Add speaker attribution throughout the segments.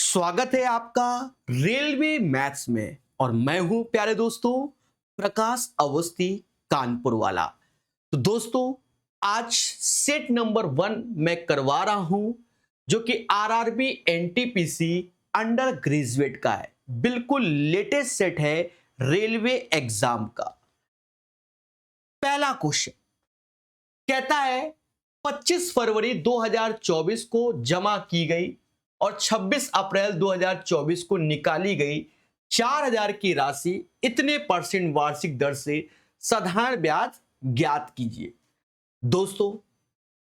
Speaker 1: स्वागत है आपका रेलवे मैथ्स में और मैं हूं प्यारे दोस्तों प्रकाश अवस्थी कानपुर वाला। तो दोस्तों आज सेट नंबर 1 मैं करवा रहा हूं जो कि आरआरबी एनटीपीसी अंडर ग्रेजुएट का है। बिल्कुल लेटेस्ट सेट है रेलवे एग्जाम का। पहला क्वेश्चन कहता है 25 फरवरी 2024 को जमा की गई और 26 अप्रैल 2024 को निकाली गई 4000 की राशि इतने परसेंट वार्षिक दर से साधारण ब्याज ज्ञात कीजिए। दोस्तों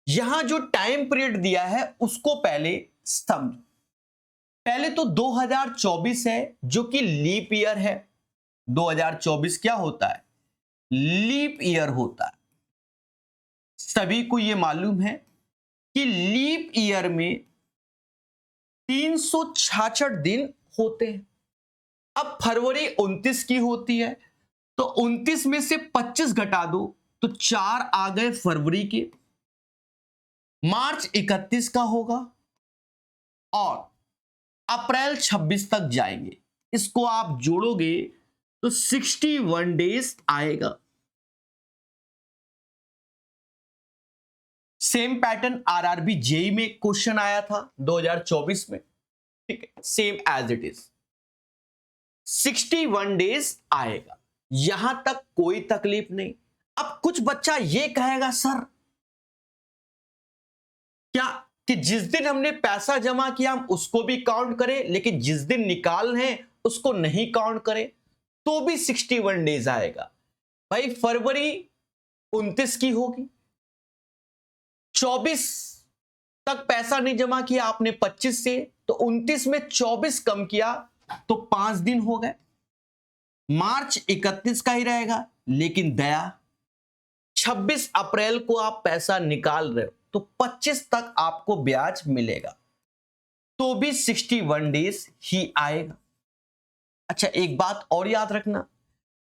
Speaker 1: यहां जो टाइम पीरियड दिया है उसको पहले समझ। पहले तो 2024 है जो कि लीप ईयर है। 2024 क्या होता है? लीप ईयर होता है। सभी को यह मालूम है कि लीप ईयर में 366 दिन होते हैं। अब फरवरी 29 की होती है तो 29 में से 25 घटा दो तो 4 आ गए फरवरी के। मार्च 31 का होगा और अप्रैल 26 तक जाएंगे। इसको आप जोड़ोगे तो 61 डेज आएगा। सेम पैटर्न आरआरबी जेई में क्वेश्चन आया था 2024 में। ठीक है, same as it is 61 days आएगा। यहां तक कोई तकलीफ नहीं। अब कुछ बच्चा यह कहेगा सर क्या कि जिस दिन हमने पैसा जमा किया हम उसको भी काउंट करें लेकिन जिस दिन निकाल हैं उसको नहीं काउंट करें तो भी 61 डेज आएगा। भाई फरवरी 29 की होगी, 24 तक पैसा नहीं जमा किया आपने 25 से, तो 29 में 24 कम किया तो 5 दिन हो गए। मार्च 31 का ही रहेगा लेकिन दया 26 अप्रैल को आप पैसा निकाल रहे हो तो 25 तक आपको ब्याज मिलेगा तो भी 61 डेज ही आएगा। अच्छा एक बात और याद रखना,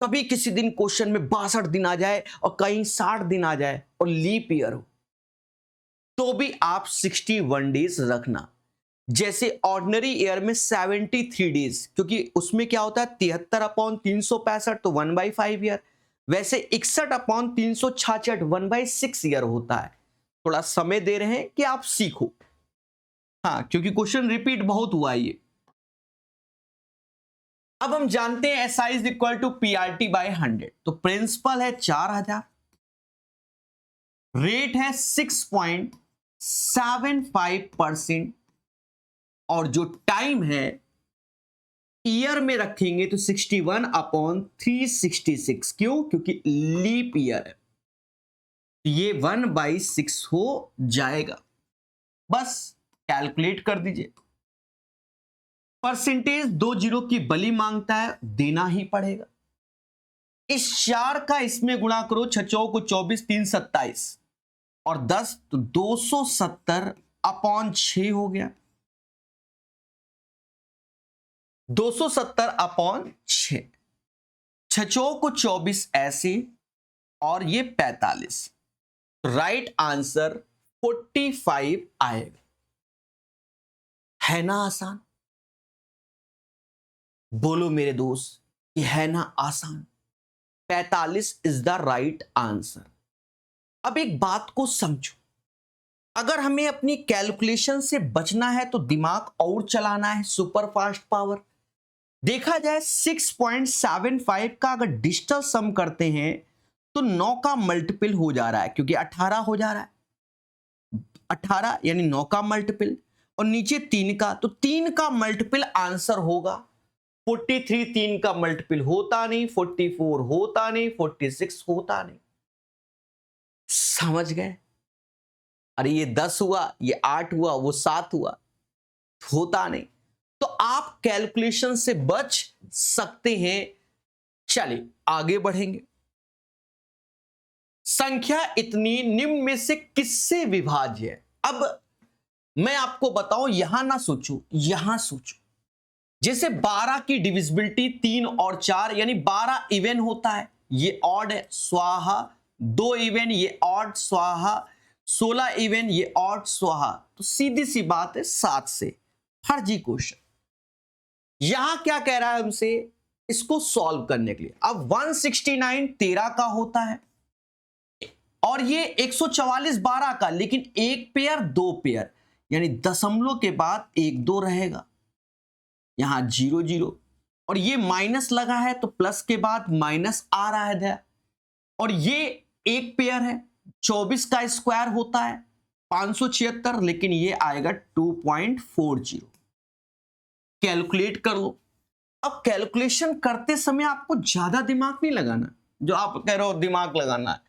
Speaker 1: कभी किसी दिन क्वेश्चन में 62 दिन आ जाए और कहीं 60 दिन आ जाए और लीप ईयर हो तो भी आप 61 डेज रखना। जैसे ऑर्डिनरी ईयर में 73 डेज, क्योंकि उसमें क्या होता है 73/365 तो 1/5 ईयर, वैसे 61/366 1/6 ईयर होता है। थोड़ा समय दे रहे हैं कि आप सीखो। हाँ क्योंकि क्वेश्चन रिपीट बहुत हुआ है ये। अब हम जानते हैं SI is equal to PRT/100। तो प्रिंसिपल है 4000, रेट है 6.75% और जो टाइम है ईयर में रखेंगे तो 61/366। क्यों? क्योंकि लीप ईयर है, ये 1/6 हो जाएगा। बस कैलकुलेट कर दीजिए। परसेंटेज 2 जीरो की बली मांगता है, देना ही पड़ेगा। इस 4 का इसमें गुणा करो, 6 को 24, 3 27 और 10 तो 270/6 हो गया। 270/6, 6 को 24 ऐसे और ये 45। राइट आंसर 45 आएगा। है ना आसान? बोलो मेरे दोस्त कि है ना आसान। 45 इज द राइट आंसर। अब एक बात को समझो, अगर हमें अपनी कैलकुलेशन से बचना है तो दिमाग और चलाना है, सुपर फास्ट पावर। देखा जाए 6.75 का अगर डिजिटल सम करते हैं तो 9 का मल्टीपल हो जा रहा है, क्योंकि 18 हो जा रहा है। 18 यानी 9 का मल्टीपल और नीचे 3 का, तो 3 का मल्टीपल आंसर होगा 43। 3 का मल्टीपल होता नहीं, 44 होता नहीं, 46 होता नहीं। समझ गए? अरे ये 10 हुआ, ये 8 हुआ, वो 7 हुआ, होता नहीं। तो आप कैलकुलेशन से बच सकते हैं। चलिए आगे बढ़ेंगे। संख्या इतनी निम्न में से किससे विभाज्य है? अब मैं आपको बताऊं, यहां ना सोचो, यहां सोचो। जैसे 12 की डिविजिबिलिटी 3 और 4 यानी 12 इवन होता है, ये ऑड है, स्वाहा। 2 इवन, ये ऑड, स्वाहा। 16 इवन, ये ऑड, स्वाहा। तो सीधी सी बात है 7 से। फर्जी क्वेश्चन। यहां क्या कह रहा है हमसे, इसको सॉल्व करने के लिए। अब 169 13 का होता है और ये 144 12 का, लेकिन एक पेयर दो पेयर, यानी दशमलव के बाद एक दो रहेगा, यहां 0 0, और ये माइनस लगा है तो प्लस के बाद माइनस आ रहा है, और ये एक पेयर है, 24 का स्क्वायर होता है 576, लेकिन ये आएगा 2.40। कैलकुलेट कर लो। अब कैलकुलेशन करते समय आपको ज्यादा दिमाग नहीं लगाना, जो आप कह रहे हो दिमाग लगाना है।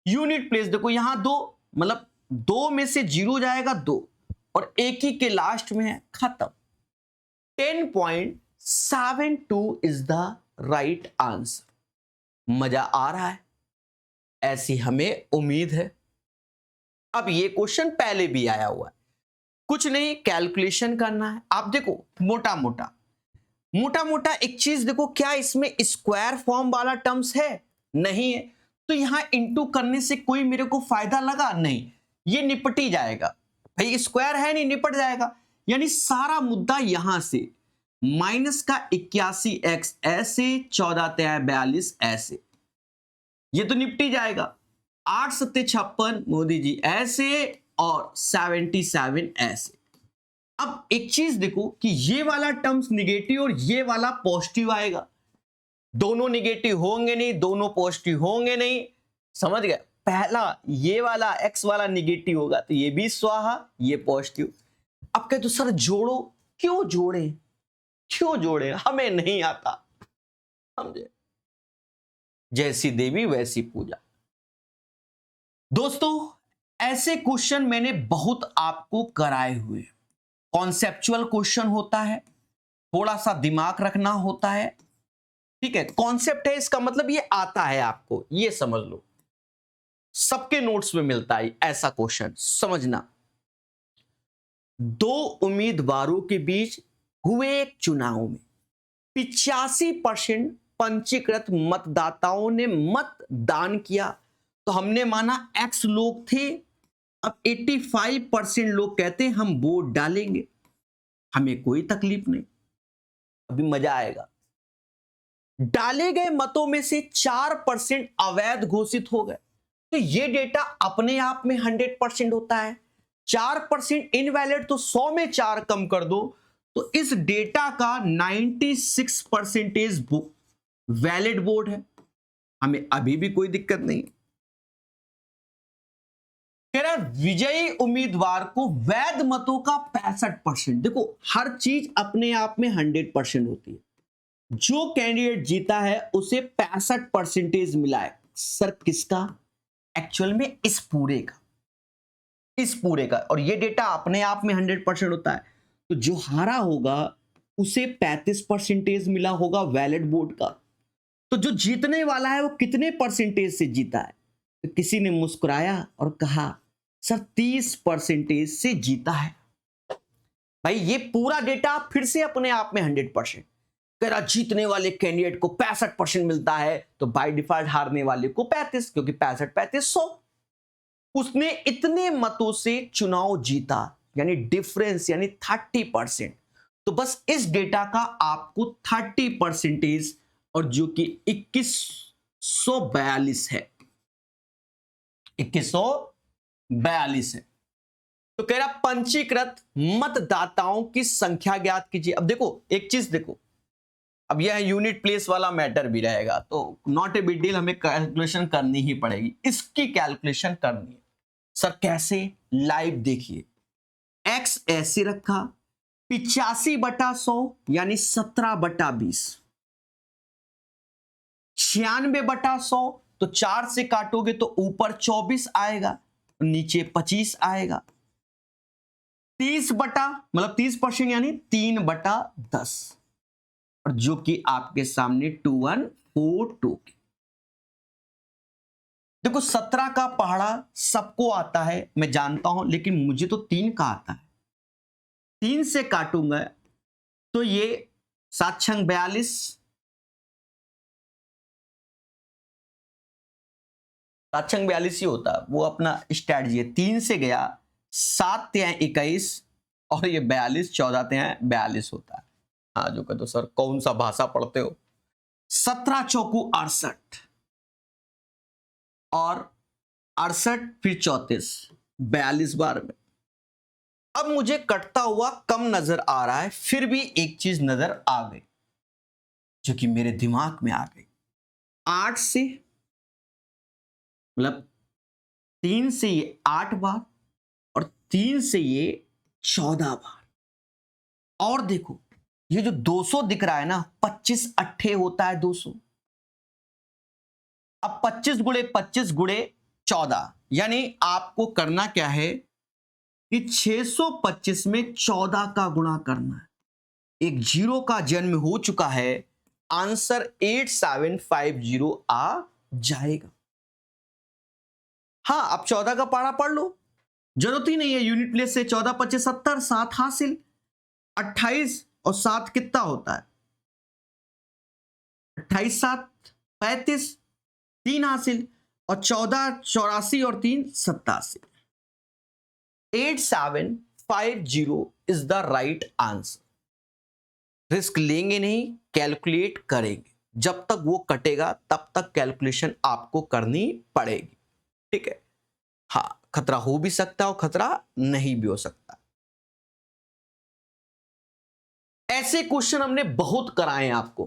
Speaker 1: यूनिट प्लेस देखो, यहां दो, मतलब दो में से 0 जाएगा 2, और एक ही के लास्ट में है, खत्म। 10.72 इज द राइट आंसर। मजा आ रहा है, ऐसी हमें उम्मीद है। अब ये क्वेश्चन पहले भी आया हुआ है, कुछ नहीं, कैलकुलेशन करना है। आप देखो मोटा मोटा एक चीज देखो, क्या इसमें स्क्वायर फॉर्म वाला टर्म्स है? नहीं है, तो यहां इंटू करने से कोई मेरे को फायदा लगा नहीं, ये निपट ही जाएगा भाई, स्क्वायर है नहीं, निपट जाएगा। यानी सारा मुद्दा यहां से माइनस का 81x ऐसे, 14 3 42 ऐसे, ये तो निपटी जाएगा। 8 7 56 मोदी जी ऐसे, और 77 ऐसे। अब एक चीज देखो कि ये वाला टर्म्स निगेटिव और ये वाला पॉजिटिव आएगा, दोनों निगेटिव होंगे नहीं, दोनों पॉजिटिव होंगे नहीं, समझ गए? पहला ये वाला x वाला निगेटिव होगा तो ये भी स्वाहा, ये पॉजिटिव। अब कहते सर जोड़ो, क्यों जोड़े, हमें नहीं आता, समझे? जैसी देवी वैसी पूजा। दोस्तों ऐसे क्वेश्चन मैंने बहुत आपको कराए हुए, कॉन्सेप्चुअल क्वेश्चन होता है, थोड़ा सा दिमाग रखना होता है, ठीक है? कॉन्सेप्ट है, इसका मतलब ये आता है आपको, ये समझ लो। सबके नोट्स में मिलता है ऐसा क्वेश्चन, समझना। दो उम्मीदवारों के बीच हुए एक चुनाव में 85% पंजीकृत मतदाताओं ने मतदान किया, तो हमने माना x लोग थे। अब 85% लोग कहते हैं हम वोट डालेंगे, हमें कोई तकलीफ नहीं, अभी मजा आएगा। डाले गए मतों में से 4% अवैध घोषित हो गए, तो ये डेटा अपने आप में 100% होता है। 4% इनवैलिड, तो 100 में 4 कम कर दो तो इस डेटा का 96% वैलिड वोट है, हमें अभी भी कोई दिक्कत नहीं। कह रहा विजयी उम्मीदवार को वैध मतों का 65%। देखो हर चीज अपने आप में 100% होती है, जो कैंडिडेट जीता है उसे 65% मिला है। सर किसका? एक्चुअल में इस पूरे का, और ये डेटा अपने आप में 100% होता है, तो जो हारा होगा उसे 35% मिला होगा वैलिड वोट का। तो जो जीतने वाला है वो कितने परसेंटेज से जीता है? तो किसी ने मुस्कुराया और कहा सर 30% से जीता है। भाई ये पूरा डेटा फिर से अपने आप में 100%। कह रहा जीतने वाले कैंडिडेट को 65% मिलता है, तो बाय डिफॉल्ट हारने वाले को 35, क्योंकि 65 35 100। उसने इतने मतों से चुनाव जीता, यानी डिफरेंस यानी 30%। तो बस इस डेटा का आपको 30%, और जो कि 2142 है, 2142 है। तो कह रहा पंजीकृत मतदाताओं की संख्या ज्ञात कीजिए। अब देखो एक चीज देखो, अब यह यूनिट प्लेस वाला मैटर भी रहेगा, तो नॉट ए बिग डील, हमें कैलकुलेशन करनी ही पड़ेगी, इसकी कैलकुलेशन करनी है। सर कैसे? लाइव देखिए। x ऐसे रखा, 85/100 यानी 17/20, 96/100 तो 4 से काटोगे तो ऊपर 24 आएगा, नीचे 25 आएगा। 30% यानी 3/10, और जो कि आपके सामने 2142। देखो 17 का पहाड़ा सबको आता है, मैं जानता हूं, लेकिन मुझे तो 3 का आता है। 3 से काटूंगा तो ये 7 छंग 42, 7 छंग 42 ही होता है, वो अपना स्ट्रैटेजी है। 3 से गया, 7 3 21, और ये 42, 14 3 42 होता है। हाँ जो कहते हो सर कौन सा भाषा पढ़ते हो। 17 चौकू 68 और 68 फिर 34, 42 बार में। अब मुझे कटता हुआ कम नजर आ रहा है, फिर भी एक चीज नजर आ गई जो कि मेरे दिमाग में आ गई। 8 से मतलब 3 से ये 8 बार और 3 से ये 14 बार। और देखो ये जो 200 दिख रहा है ना, 25 अट्ठे होता है 200। अब 25 गुणे 25 गुणे 14, यानी आपको करना क्या है कि 625 में 14 का गुणा करना है। एक जीरो का जन्म हो चुका है, आंसर 8750 आ जाएगा। हाँ अब 14 का पारा पढ़ लो, जरूरत ही नहीं है यूनिट प्लेस से। 14 25 70, 7 हासिल। 28 और 7 कितना होता है, 28 7 35, 3 हासिल। और 14 84 और 3 87। 8750 is the right answer. Risk लेंगे नहीं, कैलकुलेट करेंगे। जब तक वो कटेगा तब तक कैलकुलेशन आपको करनी पड़ेगी, ठीक है। हाँ खतरा हो भी सकता है और खतरा नहीं भी हो सकता। ऐसे क्वेश्चन हमने बहुत कराए हैं आपको,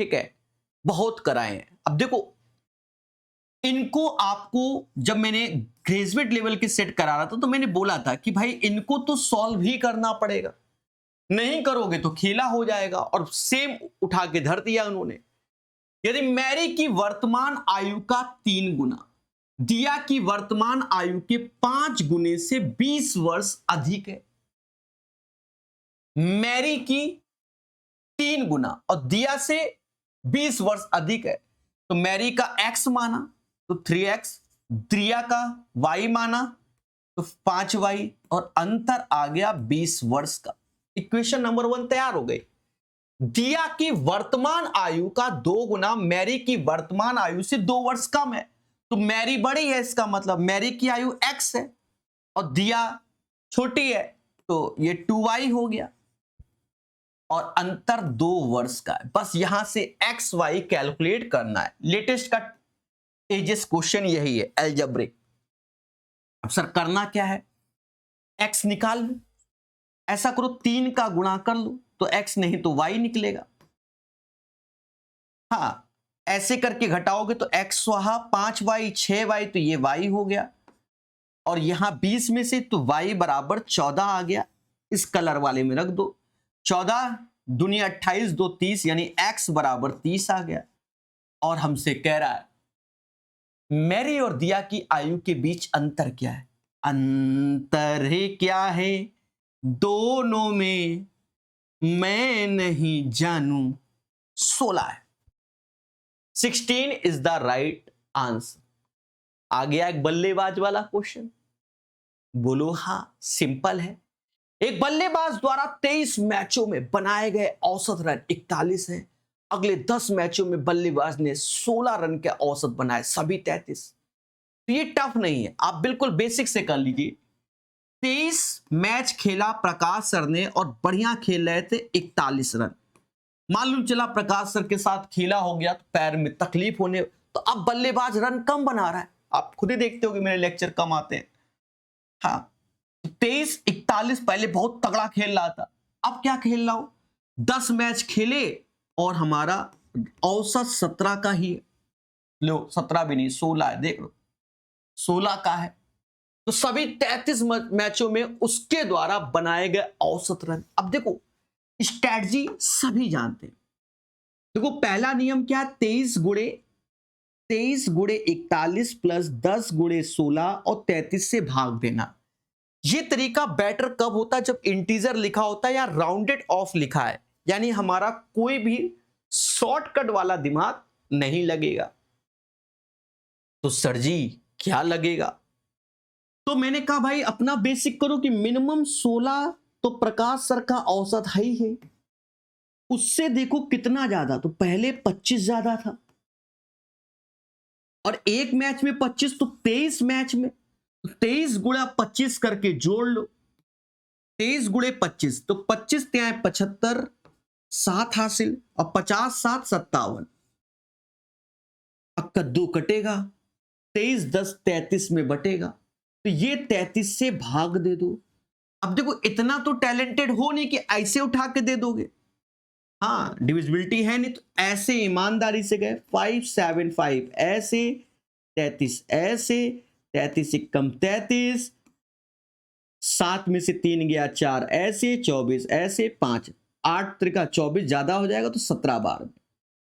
Speaker 1: ठीक है, बहुत कराए हैं। अब देखो इनको आपको जब मैंने ग्रेजुएट लेवल के सेट करा रहा था तो मैंने बोला था कि भाई इनको तो सॉल्व ही करना पड़ेगा, नहीं करोगे तो खेला हो जाएगा। और सेम उठा के धर दिया उन्होंने। यदि मैरी की वर्तमान आयु का 3 गुना दिया की वर्तमान आयु के 5 गुने से 20 वर्ष अधिक है। मैरी की 3 गुना और दिया से 20 वर्ष अधिक है, तो मैरी का x माना तो 3x, दिया का y माना तो 5y और अंतर आ गया 20 वर्ष का। इक्वेशन नंबर 1 तैयार हो गई। दिया की वर्तमान आयु का 2 गुना मैरी की वर्तमान आयु से 2 वर्ष कम है, तो मैरी बड़ी है, इसका मतलब मैरी की आयु x है और दिया छोटी है, तो ये 2y हो गया और अंतर 2 वर्ष का है। बस यहां से एक्स वाई कैलकुलेट करना है। लेटेस्ट का एजेस क्वेश्चन यही है, एल्जेब्रिक। अब सर करना क्या है, एक्स निकाल लो। ऐसा करो 3 का गुणा कर लो तो एक्स नहीं तो वाई निकलेगा। हाँ ऐसे करके घटाओगे तो एक्स वहा 5y 6y, तो ये y हो गया। और यहां 20 में से तो y बराबर 14 आ गया। इस कलर वाले में रख दो। 14 दुनिया 28 2 30, यानी x बराबर 30 आ गया। और हमसे कह रहा है मैरी और दिया की आयु के बीच अंतर क्या है। अंतर है क्या है दोनों में मैं नहीं जानू, 16 है। 16 इज द राइट आंसर। आ गया एक बल्लेबाज वाला क्वेश्चन। बोलो हाँ सिंपल है। एक बल्लेबाज द्वारा 23 मैचों में बनाए गए औसत रन 41 है। अगले 10 मैचों में बल्लेबाज ने 16 रन के औसत बनाए, सभी 33। तो ये टफ नहीं है, आप बिल्कुल बेसिक से कर लीजिए। 23 मैच खेला प्रकाश सर ने और बढ़िया खेल रहे थे, 41 रन। मालूम चला प्रकाश सर के साथ खेला हो गया तो पैर में तकलीफ होने, तो अब बल्लेबाज रन कम बना रहा है। आप खुद ही देखते हो कि मेरे लेक्चर कम आते हैं। हाँ 23 41 पहले बहुत तगड़ा खेल रहा था, अब क्या खेल रहा हूं, 10 मैच खेले और हमारा औसत 17 का ही है। लो 17 भी नहीं 16 है, देख लो 16 का है। तो सभी 33 मैचों में उसके द्वारा बनाए गए औसत रन। अब देखो स्ट्रैटेजी सभी जानते हैं। देखो पहला नियम क्या, 23 गुणे 41 प्लस 10 गुणे 16 और 33 से भाग देना। ये तरीका बेटर कब होता है, जब इंटीजर लिखा होता है या राउंडेड ऑफ लिखा है, यानी हमारा कोई भी शॉर्टकट वाला दिमाग नहीं लगेगा। तो सर जी क्या लगेगा, तो मैंने कहा भाई अपना बेसिक करो कि मिनिमम 16 तो प्रकाश सर का औसत ही है, उससे देखो कितना ज्यादा, तो पहले 25 ज्यादा था और एक मैच में 25, तो 23 मैच में 23 गुणा 25 करके जोड़ लो। 23 गुणे 25 तो 25 त्यां 75, 7 हासिल और 50 7 57। अब कद्दू कटेगा, 23 10 33 में बटेगा, तो ये 33 से भाग दे दो। अब देखो इतना तो टैलेंटेड हो नहीं कि ऐसे उठा के दे दोगे। हाँ, डिविजिबिलिटी है नहीं तो ऐसे ईमानदारी से गए 575 ऐसे, 33 ऐसे, 33 कम 33, 7 में से 3 गया 4 ऐसे, 24 ऐसे, 5 8 त्रिका 24 ज्यादा हो जाएगा तो 17 बार में,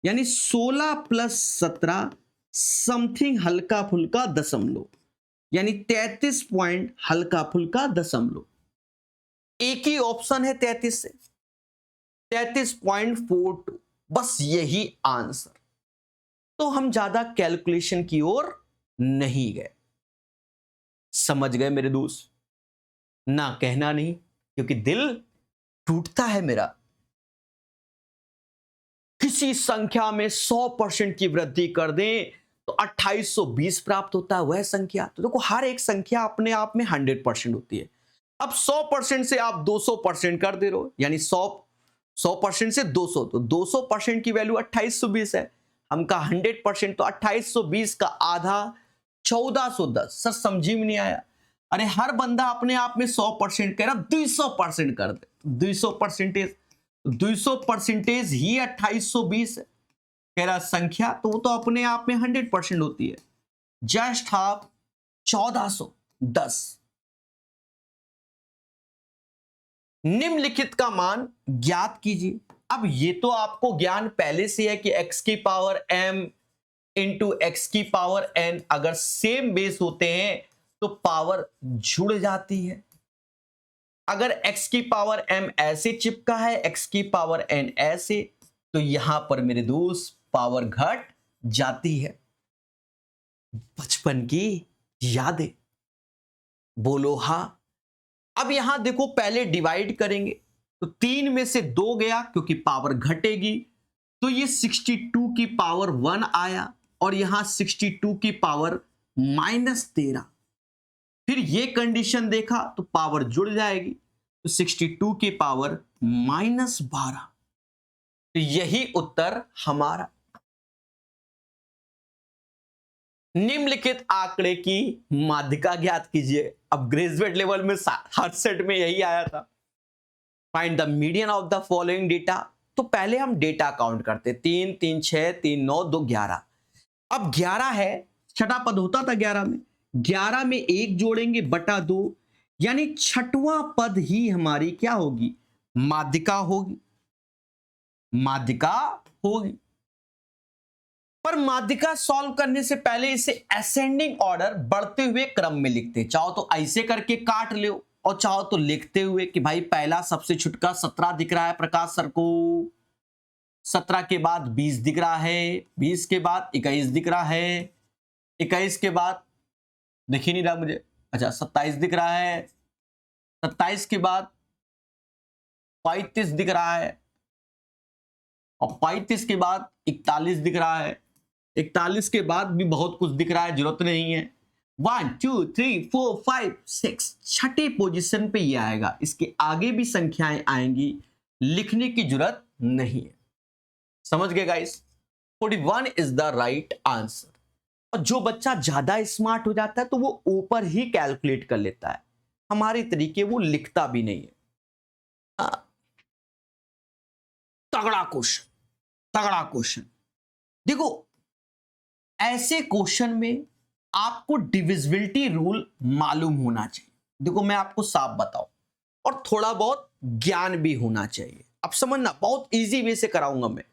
Speaker 1: यानी 16 प्लस 17 समथिंग हल्का फुल्का दशमलव, यानी 33 पॉइंट हल्का फुल्का दशमलव। एक ही ऑप्शन है 33 से, 33.42, बस यही आंसर। तो हम ज्यादा कैलकुलेशन की ओर नहीं गए। समझ गए मेरे दोस्त? ना कहना नहीं, क्योंकि दिल टूटता है मेरा। किसी संख्या में 100% की वृद्धि कर दें तो 2820 प्राप्त होता है वह संख्या। तो देखो हर एक संख्या अपने आप में 100% होती है। अब 100% से आप 200% कर दे रहे हो, यानी 100% से 200, तो 200% की वैल्यू 2820 है। हम का 100% तो 2820 का आधा 1410। सर समझी में नहीं आया? अरे हर बंदा अपने आप में 100% कह रहा, 200% कर दे। 200% ही 2820 है कह रहा संख्या, तो वो तो अपने आप में 100% होती है। Just half 1410। निम्नलिखित का मान ज्ञात कीजिए। अब ये तो आपको ज्ञान पहले से है कि x की पावर m इंटू एक्स की पावर n अगर सेम बेस होते हैं तो पावर जुड़ जाती है। अगर x की पावर m ऐसे चिपका है, x की पावर n ऐसे, तो यहां पर मेरे दोस्त पावर घट जाती है। बचपन की यादें, बोलो हां। अब यहां देखो पहले डिवाइड करेंगे तो 3 में से 2 गया क्योंकि पावर घटेगी, तो ये 62 की पावर 1 आया और यहां 62 की पावर -13। फिर ये कंडीशन देखा तो पावर जुड़ जाएगी, तो 62 की पावर -12। तो यही उत्तर हमारा। निम्नलिखित आंकड़े की माध्यिका ज्ञात कीजिए। अब ग्रेजुएट लेवल में हर सेट में यही आया था। Find the median of the following data. तो पहले हम डेटा काउंट करते, 3 3 6 3 9 2 11। अब 11 है, छठा पद होता था 11 में, 11 में 1 जोड़ेंगे बटा 2, यानी छठवां पद ही हमारी क्या होगी? माध्यिका होगी। माध्यिका होगी। पर माध्यिका सॉल्व करने से पहले इसे असेंडिंग ऑर्डर, बढ़ते हुए क्रम में लिखते। चाहो तो ऐसे करके काट लो और चाहो तो लिखते हुए कि भाई पहला सबसे छुटका 17 दिख रहा है प्रकाश सर को, 17 के बाद 20 दिख रहा है, 20 के बाद 21 दिख रहा है, 21 के बाद दिख ही नहीं रहा मुझे, अच्छा 27 दिख रहा है, 27 के बाद 35 दिख रहा है और 35 के बाद 41 दिख रहा है, 41 के बाद भी बहुत कुछ दिख रहा है, जरूरत नहीं है। 1 2 3 4 5 6 छठी पोजीशन पे ये आएगा, इसके आगे भी संख्याएं आएंगी, लिखने की जरूरत नहीं है। समझ गए guys? 41 is the right answer. और जो बच्चा ज्यादा स्मार्ट हो जाता है तो वो ऊपर ही कैलकुलेट कर लेता है, हमारे तरीके वो लिखता भी नहीं है। तगड़ा क्वेश्चन, तगड़ा क्वेश्चन। देखो ऐसे क्वेश्चन में आपको डिविजिबिलिटी रूल मालूम होना चाहिए। देखो मैं आपको साफ बताऊं, और थोड़ा बहुत ज्ञान भी होना चाहिए। अब समझना, बहुत इजी वे से कराऊंगा मैं।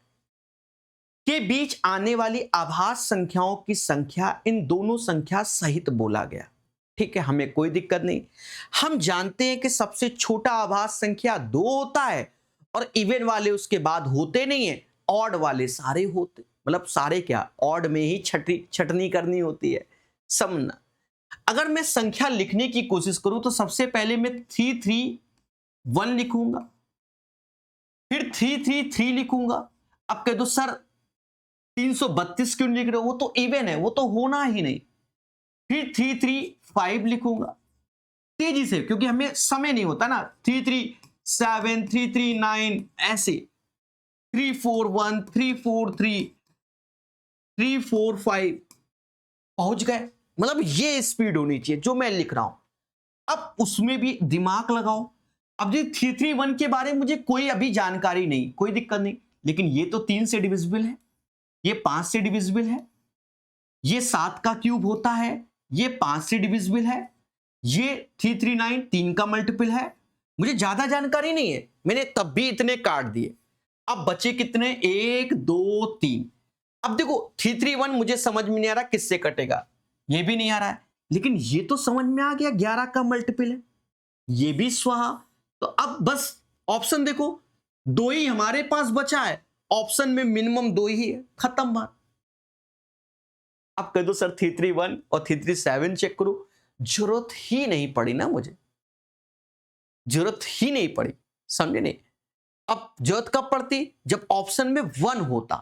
Speaker 1: के बीच आने वाली आभास संख्याओं की संख्या इन दोनों संख्या सहित बोला गया। ठीक है, हमें कोई दिक्कत नहीं। हम जानते हैं कि सबसे छोटा आभास संख्या 2 होता है और इवन वाले उसके बाद होते नहीं है, ऑड वाले सारे होते, मतलब सारे क्या, ऑड में ही छटनी करनी होती है। समझना, अगर मैं संख्या लिखने की कोशिश करूं तो सबसे पहले मैं 331 लिखूंगा, फिर 333 लिखूंगा। अब कह दो सर 332 क्यों लिख रहे हो? वो तो इवन है, वो तो होना ही नहीं। फिर 335 लिखूंगा तेजी से, क्योंकि हमें समय नहीं होता ना। 337 339 ऐसे 341, 343, 345 पहुंच गए। मतलब ये स्पीड होनी चाहिए जो मैं लिख रहा हूं। अब उसमें भी दिमाग लगाओ। अब ये 331 के बारे में मुझे कोई अभी जानकारी नहीं, कोई दिक्कत नहीं, लेकिन ये तो 3 से डिविजिबल है, ये 5 से डिविजिबल है, ये 7 का क्यूब होता है, ये 5 से डिविजिबल है, ये 339 3 का मल्टीपल है। मुझे ज्यादा जानकारी नहीं है, मैंने तब भी इतने काट दिए। अब बचे कितने? 1 2 3। अब देखो 331 मुझे समझ में नहीं आ रहा किससे कटेगा, ये भी नहीं आ रहा है, लेकिन ये तो समझ में आ गया 11 का मल्टीपल है, ये भी स्वाहा। तो अब बस ऑप्शन देखो, दो ही हमारे पास बचा है, ऑप्शन में मिनिमम दो ही है, खत्म बात। अब कह दो सर 331 और 337 चेक करो, जरूरत ही नहीं पड़ी ना, मुझे जरूरत ही नहीं पड़ी, समझे नहीं। अब जरूरत कब पड़ती? जब ऑप्शन में 1 होता,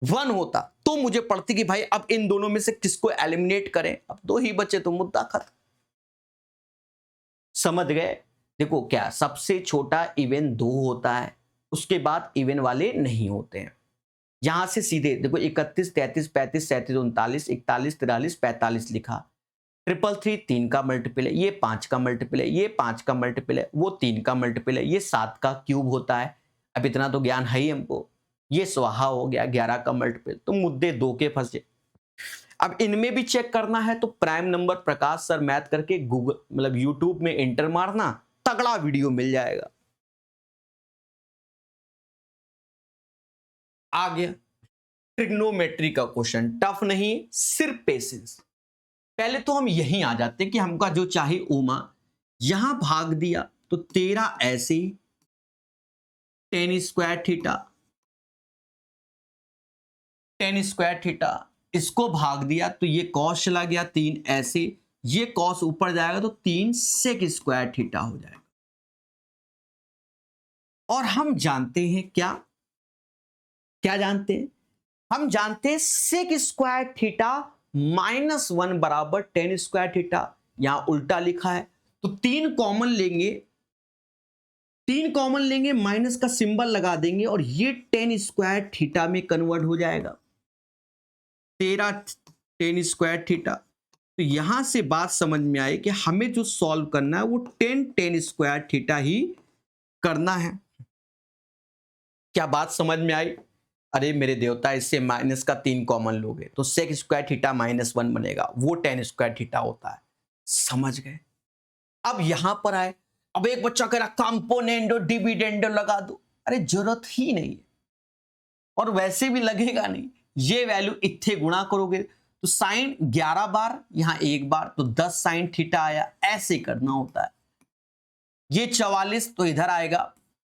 Speaker 1: 1 होता तो मुझे पड़ती कि भाई अब इन दोनों में से किसको एलिमिनेट करें। अब दो ही बचे तो मुद्दा खत्म। समझ गए? देखो क्या सबसे छोटा इवन 2 होता है, उसके बाद इवन वाले नहीं होते हैं। यहां से सीधे देखो 31 33 35 37 39 41 43 45 लिखा, 333 3 का मल्टीपल है, ये 5 का मल्टीपल है, ये 5 का मल्टीपल है, वो 3 का मल्टीपल है, ये 7 का क्यूब होता है। अब इतना तो ज्ञान है ही हमको। ये स्वाहा हो गया 11 का मल्टीपल, तो मुद्दे 2 के फंसे। अब इनमें भी चेक करना है तो प्राइम नंबर प्रकाश सर मैथ करके गूगल मतलब यूट्यूब में एंटर मारना, तगड़ा वीडियो मिल जाएगा। आ गया ट्रिग्नोमेट्री का क्वेश्चन, टफ नहीं, सिर्फ पेशेंस। पहले तो हम यहीं आ जाते कि हमका जो चाहे उमा, यहां भाग दिया तो 13 ऐसे, ten square theta, ten square theta, इसको भाग दिया तो ये कॉस चला गया 3 ऐसे, ये कॉस ऊपर जाएगा तो 3 सेक स्क्वायर थीटा हो जाएगा। और हम जानते हैं क्या, क्या जानते हैं? हम जानते हैं सेक स्क्वायर थीटा -1 बराबर टेन स्क्वायर थीटा। यहां उल्टा लिखा है तो 3 कॉमन लेंगे, 3 कॉमन लेंगे, माइनस का सिंबल लगा देंगे और ये टेन स्क्वायर थीटा में कन्वर्ट हो जाएगा, 13 टेन स्क्वायर थीटा। तो यहां से बात समझ में आई कि हमें जो सॉल्व करना है वो टेन स्क्वायर थीटा ही करना है। क्या बात समझ में आई? अरे मेरे देवता, इससे माइनस का 3 कॉमन लोगे तो सेक स्क्वायर थीटा -1 बनेगा, वो टेन स्क्वायर थीटा होता है। समझ गए? अब यहां पर आए, अब एक बच्चा कह रहा कंपोनेंडो डिविडेंडो लगा दो, अरे जरूरत ही नहीं है और वैसे भी लगेगा नहीं। ये वैल्यू इतने गुणा करोगे तो साइन 11 बार, यहां 1 बार, तो 10 साइन थीटा आया, ऐसे करना होता है। ये 44 तो इधर आएगा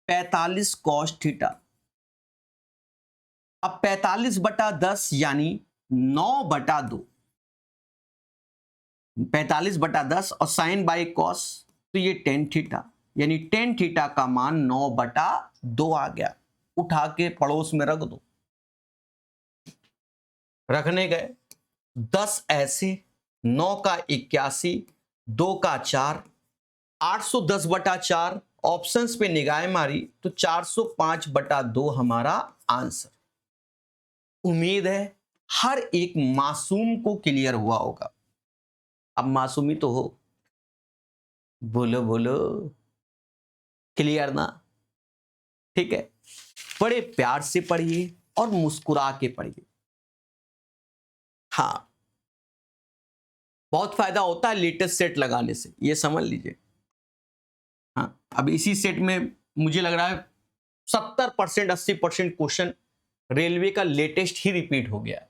Speaker 1: 45 कॉस थीटा। अब 45/10 यानी 9/2, 45/10 और साइन बाई कॉस तो ये टेन थीटा, यानी टेन थीटा का मान 9/2 आ गया। उठा के पड़ोस में रख दो, रखने गए 10 ऐसे, 9 का 81, 2 का 4, 810/4, ऑप्शंस पे निगाह मारी तो 405/2 हमारा आंसर। उम्मीद है हर एक मासूम को क्लियर हुआ होगा। अब मासूमी तो हो, बोलो बोलो, क्लियर ना? ठीक है, बड़े प्यार से पढ़िए और मुस्कुरा के पढ़िए। हाँ, बहुत फायदा होता है लेटेस्ट सेट लगाने से, ये समझ लीजिए। हाँ, अब इसी सेट में मुझे लग रहा है 70% 80% क्वेश्चन रेलवे का लेटेस्ट ही रिपीट हो गया।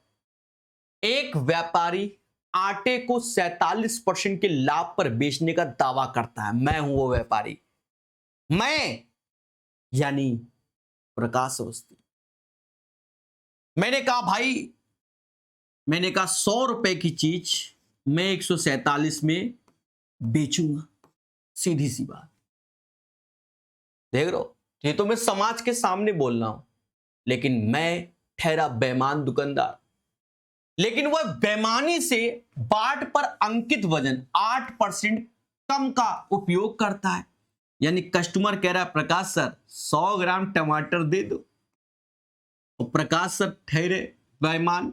Speaker 1: एक व्यापारी आटे को 47% के लाभ पर बेचने का दावा करता है, मैं हूं वो व्यापारी, मैं यानी प्रकाश अवस्थी। मैंने कहा भाई, मैंने कहा 100 रुपए की चीज मैं 147 में बेचूंगा, सीधी सी बात। देख रहे हो, ये तो मैं समाज के सामने बोल रहा हूं, लेकिन मैं ठहरा बेईमान दुकानदार। लेकिन वह बेईमानी से बाट पर अंकित वजन 8% कम का उपयोग करता है। यानी कस्टमर कह रहा है प्रकाश सर 100 ग्राम टमाटर दे दो, और प्रकाश सर ठहरे बेईमान,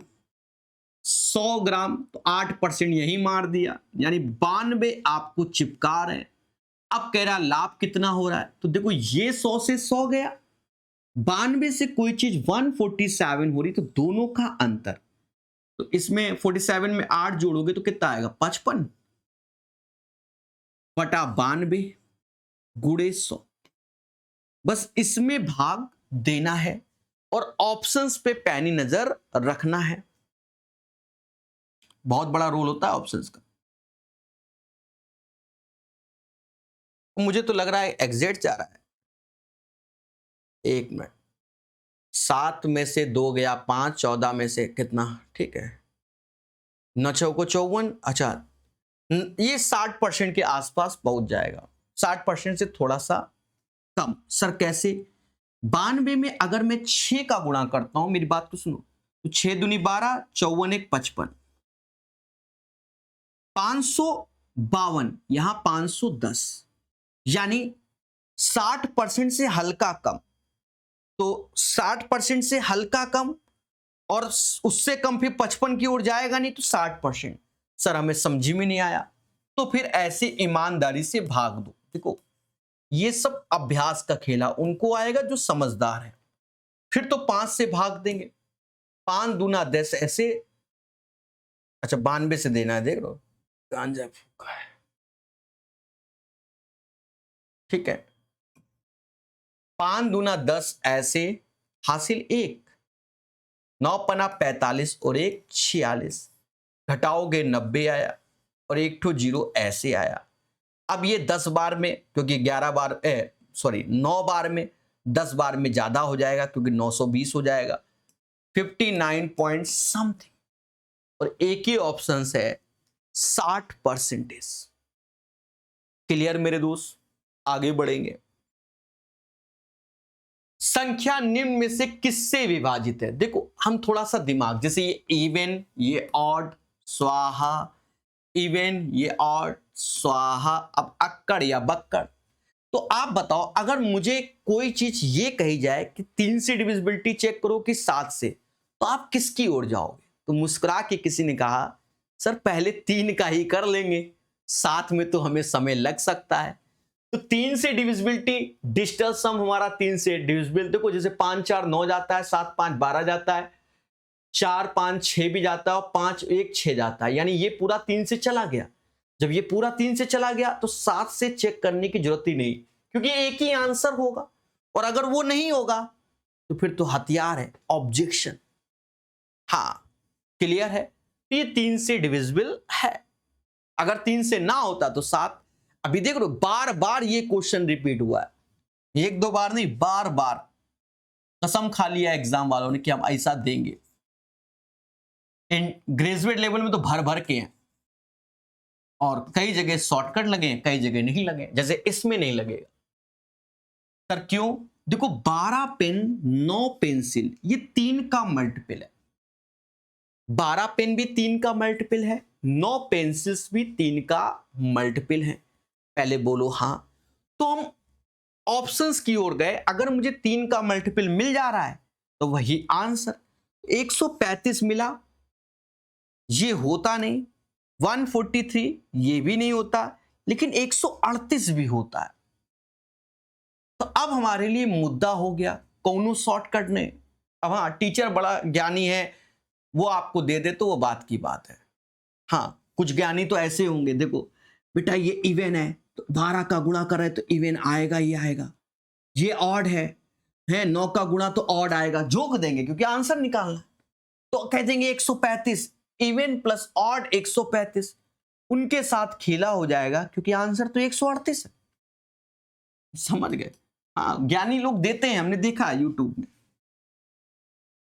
Speaker 1: 100 ग्राम तो 8% यही मार दिया, यानी 92 आपको चिपका रहे हैं। अब कह रहा लाभ कितना हो रहा है, तो देखो ये 100 से 100 गया, 92 से कोई चीज 147 हो रही, तो दोनों का अंतर, तो इसमें 47 में 8 जोड़ोगे तो कितना आएगा 55 बटा 92 गुणे 100। बस इसमें भाग देना है और ऑप्शंस पे पैनी नजर रखना है। बहुत बड़ा रोल होता है ऑप्शंस का। मुझे तो लग रहा है एग्जैक्ट जा रहा है। 1 मिनट, 7 में से 2 गया 5, 14 में से कितना, ठीक है, 9 चौको 54, अच्छा ये 60% के आसपास पहुंच जाएगा, 60% से थोड़ा सा कम। सर कैसे? 92 में अगर मैं 6 का गुणा करता हूं, मेरी बात को सुनो, तो 6 दूनी 12, 54 एक 55, 552, यहां 510, यानी 60% से हल्का कम। तो 60% से हल्का कम और उससे कम फिर 55 की ओर जाएगा नहीं, तो 60%। सर हमें समझी में नहीं आया, तो फिर ऐसे ईमानदारी से भाग दो। देखो ये सब अभ्यास का खेला, उनको आएगा जो समझदार है। फिर तो 5 से भाग देंगे, 5 दूना 10 ऐसे, अच्छा 92 से देना है, देख लो गांजा फूका है, ठीक है, 5 दूना 10 ऐसे, हासिल 1, 9 पना 45 और 1 46, घटाओगे 90 आया और 1 ठो 0 ऐसे आया। अब ये 10 बार में, क्योंकि 11 बार 9 बार में, 10 बार में ज्यादा हो जाएगा क्योंकि 920 हो जाएगा, 59 पॉइंट समथिंग, और एक ही ऑप्शन है 60%। क्लियर मेरे दोस्त? आगे बढ़ेंगे। संख्या निम्न में से किससे विभाजित है? देखो हम थोड़ा सा दिमाग, जैसे ये इवन, ये ऑड, स्वाहा, इवन, ये ऑड, स्वाहा, अब अक्कड़ या बक्कड़। तो आप बताओ, अगर मुझे कोई चीज ये कही जाए कि 3 से डिविजिबिलिटी चेक करो कि 7 से, तो आप किसकी ओर जाओगे? तो मुस्कुरा के किसी ने कहा सर पहले 3 का ही कर लेंगे, 7 में तो हमें समय लग सकता है। तो 3 से डिविजिबिलिटी, डिजिटल सम हमारा 3 से डिविजिबल, देखो जैसे 5 4 9 जाता है, 7 5 12 जाता है, 4 5 6 भी जाता है और 5 1 6 जाता है, यानी ये पूरा 3 से चला गया। जब ये पूरा 3 से चला गया तो 7 से चेक करने की जरूरत ही नहीं, क्योंकि एक ही आंसर होगा, और अगर वो नहीं होगा तो फिर तो हथियार है ऑब्जेक्शन। हाँ क्लियर है, ये 3 से डिविजिबल है। अगर 3 से ना होता तो 7। अभी देख लो बार बार ये क्वेश्चन रिपीट हुआ है, 1 2 बार नहीं, बार बार कसम खा लिया एग्जाम वालों ने कि हम ऐसा देंगे। इन ग्रेजुएट लेवल में तो भर भर के हैं, और कई जगह शॉर्टकट लगे, कई जगह नहीं लगे, जैसे इसमें नहीं लगेगा। सर क्यों? देखो 12 पेन 9 पेंसिल, ये 3 का मल्टीपल है। 12 पेन भी 3 का मल्टीपल है, 9 पेंसिल्स भी 3 का मल्टीपल है। पहले बोलो हाँ। तो हम ऑप्शंस की ओर गए, अगर मुझे 3 का मल्टीपल मिल जा रहा है तो वही आंसर। 135 मिला, ये होता नहीं, 143 ये भी नहीं होता, लेकिन 138 भी होता है। तो अब हमारे लिए मुद्दा हो गया, कौनो शॉर्टकट नहीं। अब हाँ टीचर बड़ा ज्ञानी है, वो आपको दे दे तो वो बात की बात है। हाँ कुछ ज्ञानी तो ऐसे होंगे, देखो बेटा ये इवन है तो 12 का गुणा कर रहे तो इवन आएगा ही आएगा, ये ऑड है 9 का गुणा तो ऑड आएगा, जोक देंगे क्योंकि आंसर निकालना। तो कह देंगे 135, इवन प्लस ऑड 135, उनके साथ खेला हो जाएगा क्योंकि आंसर तो 138 है। समझ गए? हाँ ज्ञानी लोग देते हैं, हमने देखा है यूट्यूब में।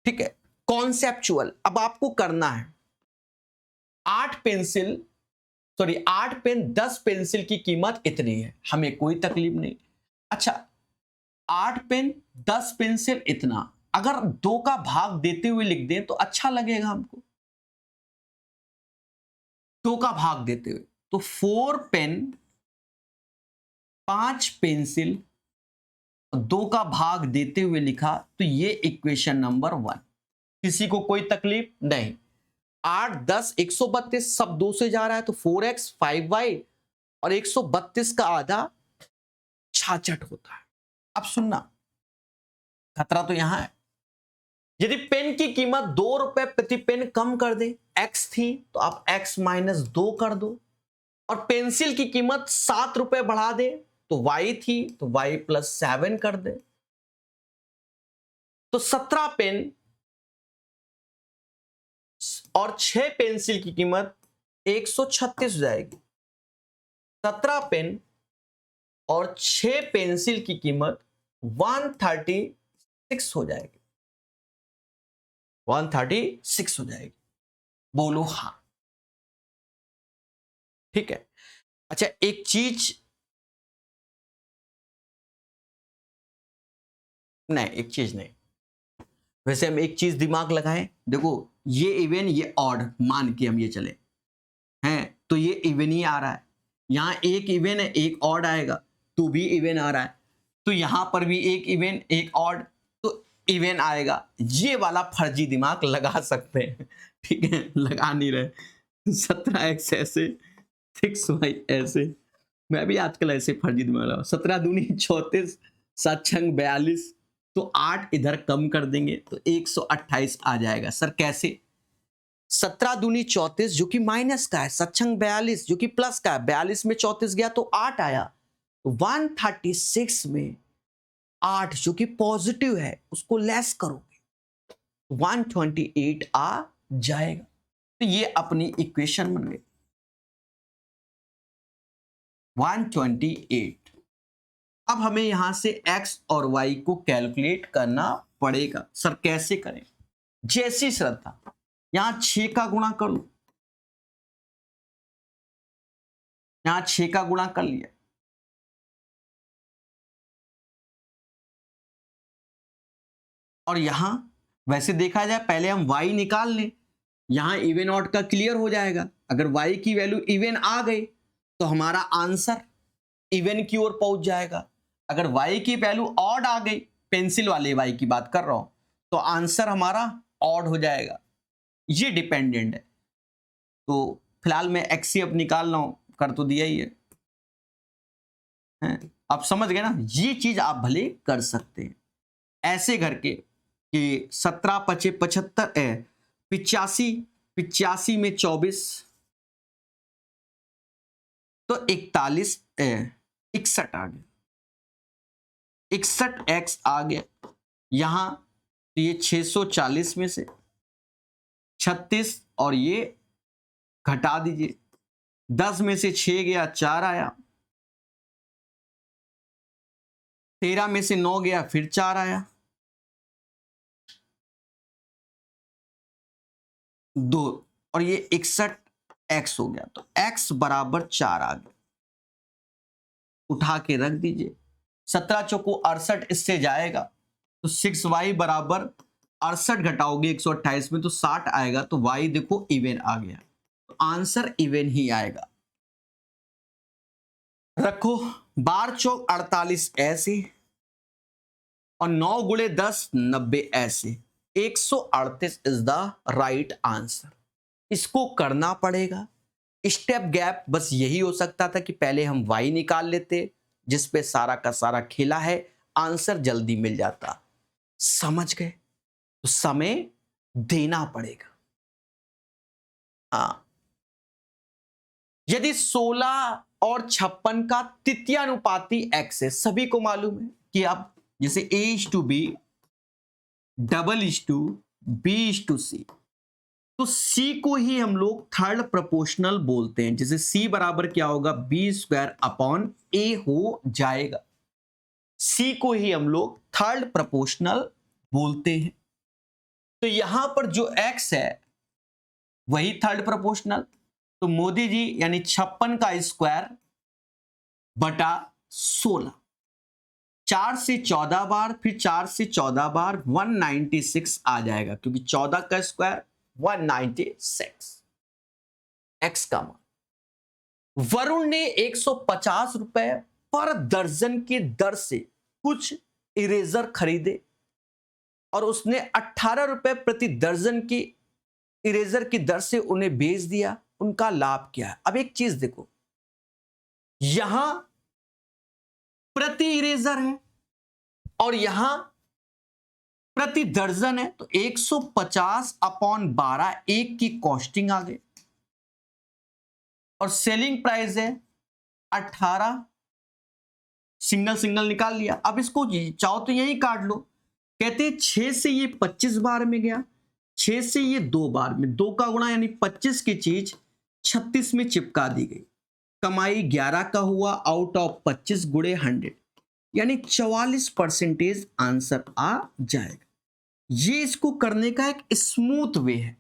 Speaker 1: ठीक है, कॉन्सेप्चुअल अब आपको करना है। 8 पेन 10 पेंसिल की कीमत इतनी है, हमें कोई तकलीफ नहीं। अच्छा 8 पेन 10 पेंसिल इतना, अगर 2 का भाग देते हुए लिख दें तो अच्छा लगेगा हमको, 2 का भाग देते हुए। तो 4 पेन 5 पेंसिल 2 का भाग देते हुए लिखा, तो ये इक्वेशन नंबर 1। किसी को कोई तकलीफ नहीं। 8 10 132 सब 2 से जा रहा है, तो 4x 5y और 132 का आधा 66 होता है। अब सुनना, खतरा तो यहां है। यदि पेन की कीमत 2 रुपए प्रति पेन कम कर दे, x थी तो आप x माइनस 2 कर दो, और पेंसिल की कीमत 7 रुपए बढ़ा दे तो y थी तो y प्लस 7 कर दे, तो 17 पेन और 6 पेंसिल की कीमत 136 हो जाएगी। 17 पेन और 6 पेंसिल की कीमत 136 हो जाएगी। 136 हो जाएगी। बोलो हाँ। ठीक है। अच्छा, एक चीज नहीं, वैसे हम एक चीज दिमाग लगाएं। देखो, ये इवन ये ऑड मान के हम ये चले हैं, तो ये इवन ही आ रहा है। यहां एक इवन है, एक ऑड आएगा, तो भी इवन आ रहा है। तो यहां पर भी एक इवन एक ऑड, तो इवन आएगा। ये वाला फर्जी दिमाग लगा सकते हैं, ठीक है, लगा नहीं रहे। 17x ऐसे, 6y ऐसे। मैं भी आजकल ऐसे फर्जी दिमाग लगा। 17 दूनी 34, 7 छंग 42, तो 8 इधर कम कर देंगे तो 128 आ जाएगा। सर कैसे? 17 दूनी 34 जो कि माइनस का है, 7 छंग 42 जो कि प्लस का है, 42 में 34 गया तो 8 आया। तो 136 में 8 जो कि पॉजिटिव है उसको लेस करोगे, 128 आ जाएगा। तो ये अपनी इक्वेशन बन गई 128। अब हमें यहां से x और y को कैलकुलेट करना पड़ेगा। सर कैसे करें? जैसी श्रद्धा। यहां 6 का गुणा कर लो, यहां 6 का गुणा कर लिया, और यहां वैसे देखा जाए पहले हम y निकाल लें, यहां इवन ऑड का क्लियर हो जाएगा। अगर y की वैल्यू इवन आ गई तो हमारा आंसर इवन की ओर पहुंच जाएगा। अगर y की वैल्यू ऑड आ गई, पेंसिल वाले y की बात कर रहा हूं, तो आंसर हमारा ऑड हो जाएगा। ये डिपेंडेंट है। तो फिलहाल मैं x ही अब निकाल रहा हूं, कर तो दिया ही है। आप समझ गए ना? ये चीज आप भले कर सकते हैं ऐसे करके कि 17 पचे 75 85 85 में 24 तो 41 61 आ गया, 61x आ गया। यहां तो ये 640 में से 36 और ये घटा दीजिए, 10 में से 6 गया 4 आया, 13 में से 9 गया फिर 4 आया, 2 और ये 61x हो गया। तो x बराबर 4 आ गया। उठा के रख दीजिए, 17 चौको 68 इससे जाएगा, तो 6y बराबर 68 घटाओगे 128 में तो 60 आएगा। तो y देखो इवन आ गया, तो आंसर इवन ही आएगा। रखो, 12 चौक 48 ऐसे, और 9 गुणे 10 90 ऐसे, 138 इज द राइट आंसर। इसको करना पड़ेगा। स्टेप गैप बस यही हो सकता था कि पहले हम y निकाल लेते, जिस पे सारा का सारा खेला है, आंसर जल्दी मिल जाता। समझ गए? तो समय देना पड़ेगा। हाँ, यदि 16 और 56 का तृतीयानुपाती x है, सभी को मालूम है कि अब जैसे A:B, B:C, तो C को ही हम लोग थर्ड प्रोपोर्शनल बोलते हैं। जैसे C बराबर क्या होगा, B² A हो जाएगा। C को ही हम लोग थर्ड प्रोपोर्शनल बोलते हैं। तो यहां पर जो X है वही थर्ड प्रोपोर्शनल। तो मोदी जी यानी 56 का स्क्वायर बटा 16, 4 से 14 बार, फिर 4 से 14 बार 196 आ जाएगा, क्योंकि 14 का स्क्वायर 196। एक्स का मान। वरुण ने 150 रुपए पर दर्जन की दर से कुछ इरेजर खरीदे और उसने 18 रुपए प्रति दर्जन की इरेजर की दर से उन्हें बेच दिया, उनका लाभ क्या है? अब एक चीज देखो, यहां प्रति इरेजर है और यहां प्रति दर्जन है, तो 150 अपॉन 12 एक की कॉस्टिंग आ गई और सेलिंग प्राइस है 18, सिंगल सिंगल निकाल लिया। अब इसको चाहो तो यही काट लो, कहते 6 से ये 25 बार में गया, 6 से ये 2 बार में, 2 का गुणा यानी 25 की चीज 36 में चिपका दी गई, कमाई 11 का हुआ, आउट ऑफ 25 गुणे 100 यानी 44% आंसर आ जाएगा। ये इसको करने का एक स्मूथ वे है,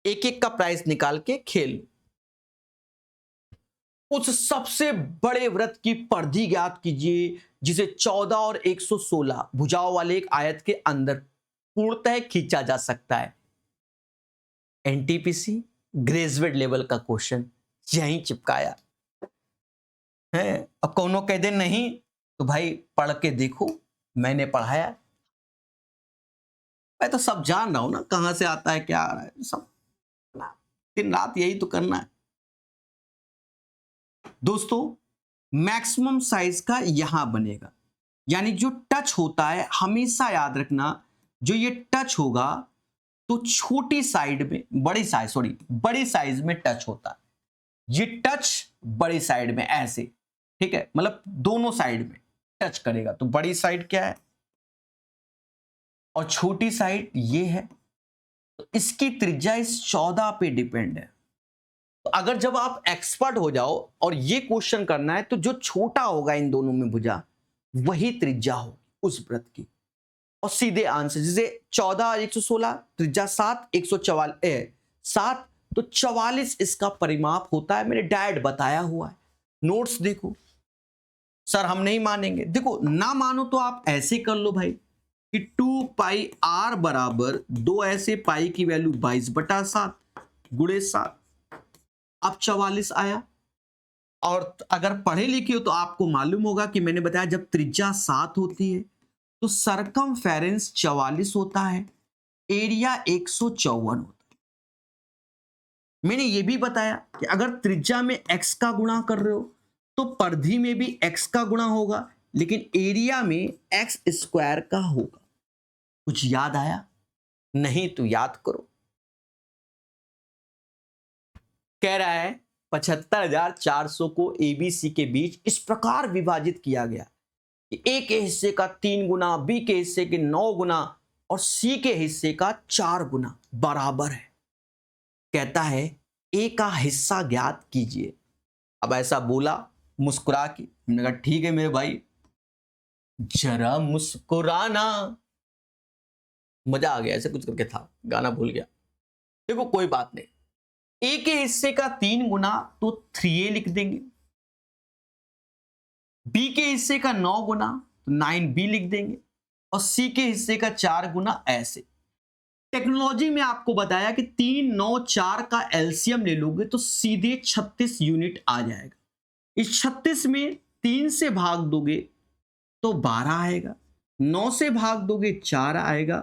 Speaker 1: एक एक का प्राइस निकाल के खेल। उस सबसे बड़े व्रत की परिधि ज्ञात कीजिए जिसे 14 और 116 भुजाओं वाले एक आयत के अंदर पूर्णतः खींचा जा सकता है। एनटीपीसी ग्रेजुएट लेवल का क्वेश्चन यहीं चिपकाया है। अब कौनो कह दे नहीं तो भाई पढ़ के देखो, मैंने पढ़ाया, मैं तो सब जान रहा हूं ना कहां से आता है क्या आ रहा है, सब दिन रात यही तो करना है। दोस्तों मैक्सिमम साइज का यहां बनेगा, यानी जो टच होता है हमेशा याद रखना, जो ये टच होगा तो छोटी साइड में बड़ी साइज में टच होता है, ये टच बड़ी साइड में ऐसे, ठीक है, मतलब दोनों साइड में टच करेगा, तो बड़ी साइड क्या है और छोटी साइड ये है, तो इसकी त्रिज्या इस 14 पे डिपेंड है। तो अगर जब आप एक्सपर्ट हो जाओ और ये क्वेश्चन करना है तो जो छोटा होगा इन दोनों में भुजा वही त्रिज्या होगी उस व्रत की, और सीधे आंसर, जैसे 14 116 त्रिज्या 7 144 7, तो 44 इसका परिमाप होता है। मैंने डायरेक्ट बताया हुआ है, नोट्स देखो। सर हम नहीं मानेंगे, देखो ना मानो तो आप ऐसे कर लो भाई कि 2 पाई आर बराबर 2 ऐसे पाई की वैल्यू 22/7 गुणे 7, अब 44 आया। और अगर पढ़े लिखे हो तो आपको मालूम होगा कि मैंने बताया जब त्रिज्या 7 होती है तो सरकमफेरेंस 44 होता है, एरिया 154 होता है। मैंने ये भी बताया कि अगर त्रिज्या में x का गुणा कर रहे हो तो परिधि में भी x का गुणा होगा, लेकिन एरिया में x स्क्वायर का होगा। कुछ याद आया? नहीं तो याद करो। कह रहा है 75,400 को एबीसी के बीच इस प्रकार विभाजित किया गया कि ए के हिस्से का 3 गुना, बी के हिस्से के 9 गुना और सी के हिस्से का 4 गुना बराबर है। कहता है ए का हिस्सा ज्ञात कीजिए। अब ऐसा बोला मुस्कुरा के, हमने कहा ठीक है मेरे भाई, जरा मुस्कुराना, मजा आ गया, ऐसे कुछ करके था, गाना भूल गया। देखो कोई बात नहीं, ए के हिस्से का 3 गुना तो 3a लिख देंगे, बी के हिस्से का 9 गुना तो 9b लिख देंगे और सी के हिस्से का 4 गुना ऐसे। टेक्नोलॉजी में आपको बताया कि 3 9 4 का एलसीएम ले लोगे तो सीधे 36 यूनिट आ जाएगा। इस 36 में 3 से भाग दोगे तो 12 आएगा, 9 से भाग दोगे 4 आएगा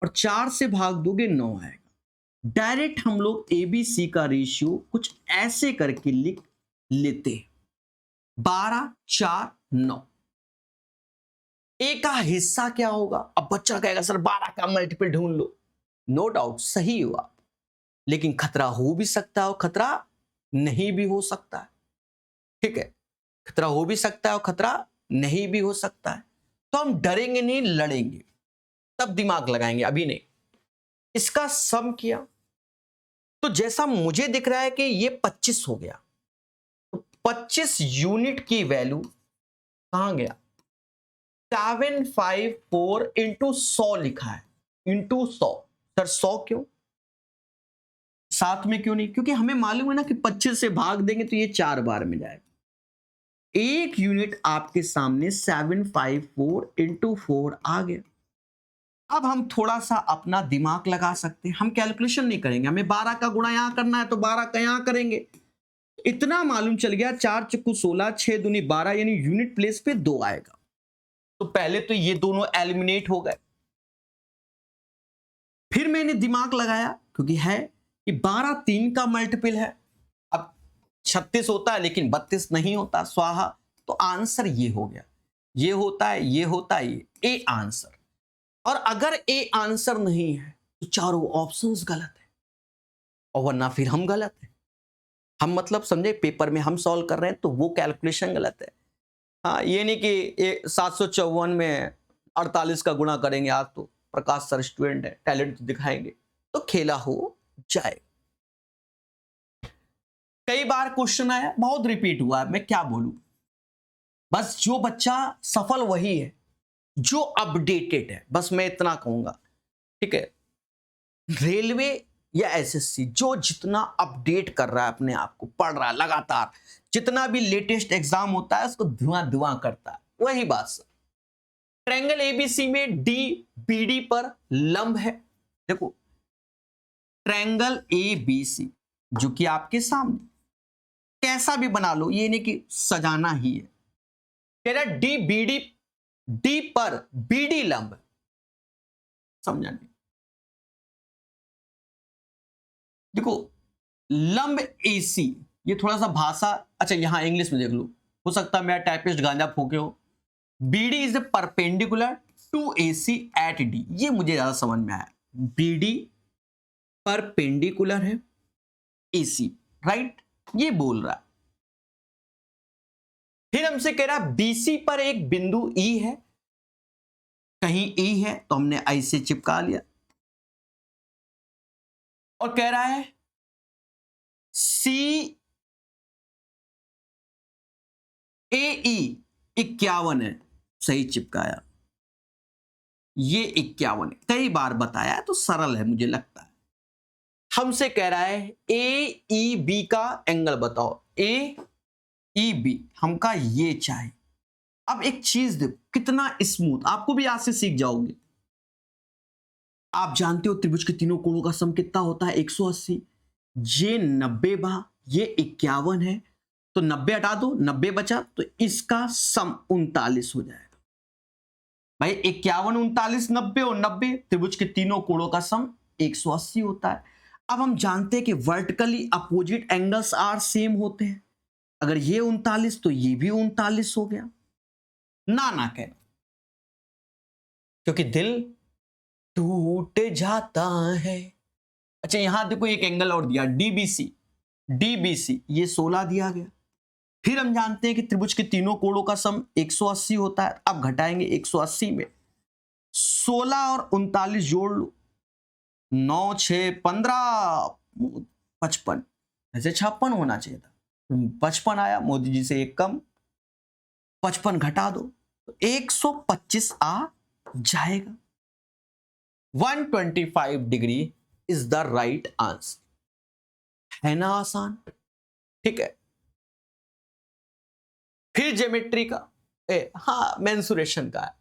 Speaker 1: और 4 से भाग दोगे 9 आएगा। डायरेक्ट हम लोग एबीसी का रेशियो कुछ ऐसे करके लिख लेते हैं, 12 4 9। ए का हिस्सा क्या होगा? अब बच्चा कहेगा सर 12 का मल्टीपल ढूंढ लो। नो डाउट सही हुआ, लेकिन खतरा हो भी सकता है और खतरा नहीं भी हो सकता है। ठीक है, खतरा हो भी सकता है और खतरा नहीं भी हो सकता है। तो हम डरेंगे नहीं, लड़ेंगे, तब दिमाग लगाएंगे, अभी नहीं। इसका सम किया तो जैसा मुझे दिख रहा है कि ये 25 हो गया, तो 25 यूनिट की वैल्यू कहां गया? 754 इंटू 100 लिखा है, इंटू 100। सर 100 क्यों, 7 में क्यों नहीं? क्योंकि हमें मालूम है ना कि 25 से भाग देंगे तो ये 4 बार में जाएगा। एक यूनिट आपके सामने 754 इंटू 4 आ गया। अब हम थोड़ा सा अपना दिमाग लगा सकते हैं, हम कैलकुलेशन नहीं करेंगे, हमें 12 का गुणा यहां करना है तो 12 का यहां करेंगे, इतना मालूम चल गया, 4 चक्कू 16, 6 दूनी 12, यानी यूनिट प्लेस पे 2 आएगा। तो पहले तो ये दोनों एलिमिनेट हो गए। फिर मैंने दिमाग लगाया, क्योंकि है कि 12 3 का मल्टीपल है। अब 36 होता है लेकिन 32 नहीं होता, स्वाहा। तो आंसर ये हो गया, ये होता है, ये होता है, ये ए आंसर। और अगर ए आंसर नहीं है तो चारों ऑप्शंस गलत है, और वरना फिर हम गलत है। हम मतलब समझे, पेपर में हम सॉल्व कर रहे हैं तो वो कैलकुलेशन गलत है। हाँ, ये नहीं कि 754 में 48 का गुणा करेंगे, आज तो प्रकाश सर स्टूडेंट है, टैलेंट तो दिखाएंगे, तो खेला हो जाए। कई बार क्वेश्चन आया, बहुत रिपीट हुआ है, मैं क्या बोलूं। बस जो बच्चा सफल वही है जो अपडेटेड है, बस मैं इतना कहूंगा, ठीक है। रेलवे या एसएससी जो जितना अपडेट कर रहा है अपने आप को, पढ़ रहा है लगातार, जितना भी लेटेस्ट एग्जाम होता है उसको धुआं धुआं करता है, वही बात सर। ट्रायंगल एबीसी में डी बीडी पर लंब है। देखो, ट्रायंगल एबीसी जो कि आपके सामने, कैसा भी बना लो, ये नहीं कि सजाना ही है। कह रहा डी बीडी, डी पर बीडी लंब, समझा नहीं। देखो, लंब एसी, ये थोड़ा सा भाषा, अच्छा यहां इंग्लिश में देख लो, हो सकता है मेरा टाइपिस्ट गांजा फूके हो। BD is perpendicular to AC at D, ये मुझे ज्यादा समझ में आया। बीडी परपेंडिकुलर है एसी, राइट, ये बोल रहा है। फिर हमसे कह रहा है बीसी पर एक बिंदु ई है, कहीं ई है तो हमने आई से चिपका लिया, और कह रहा है सी ए ई 51 है, सही चिपकाया, ये 51 है, कई बार बताया है तो सरल है मुझे लगता है। हमसे कह रहा है ए ई बी का एंगल बताओ, ए ई बी हमका ये चाहिए। अब एक चीज देखो कितना स्मूथ, आपको भी आज से सीख जाओगे। आप जानते हो त्रिभुज के तीनों कोणों का सम कितना होता है, 180। ये 90 बा, ये 51 है, तो 90 हटा दो, 90 बचा, तो इसका सम 39 हो जाएगा। भाई 51 39 90 और 90, त्रिभुज के तीनों कोणों का सम 180 होता है। अब हम जानते हैं कि vertically opposite angles are same होते हैं। अगर ये 39 तो ये भी 39 हो गया। ना ना कहना, क्योंकि दिल टूट जाता है। अच्छा यहां देखो एक एंगल और दिया, डीबीसी, डीबीसी ये 16 दिया गया। फिर हम जानते हैं कि त्रिभुज के तीनों कोणों का सम 180 होता है। अब घटाएंगे 180 में 16 और 39 जोड़ लो, 9 6 15 55, ऐसे 56 होना चाहिए था, 55 आया, मोदी जी से एक कम, 55 घटा दो तो 125 आ जाएगा। 125 degree is the right answer, है ना आसान, ठीक है। फिर ज्योमेट्री का हाँ मेंसुरेशन का है।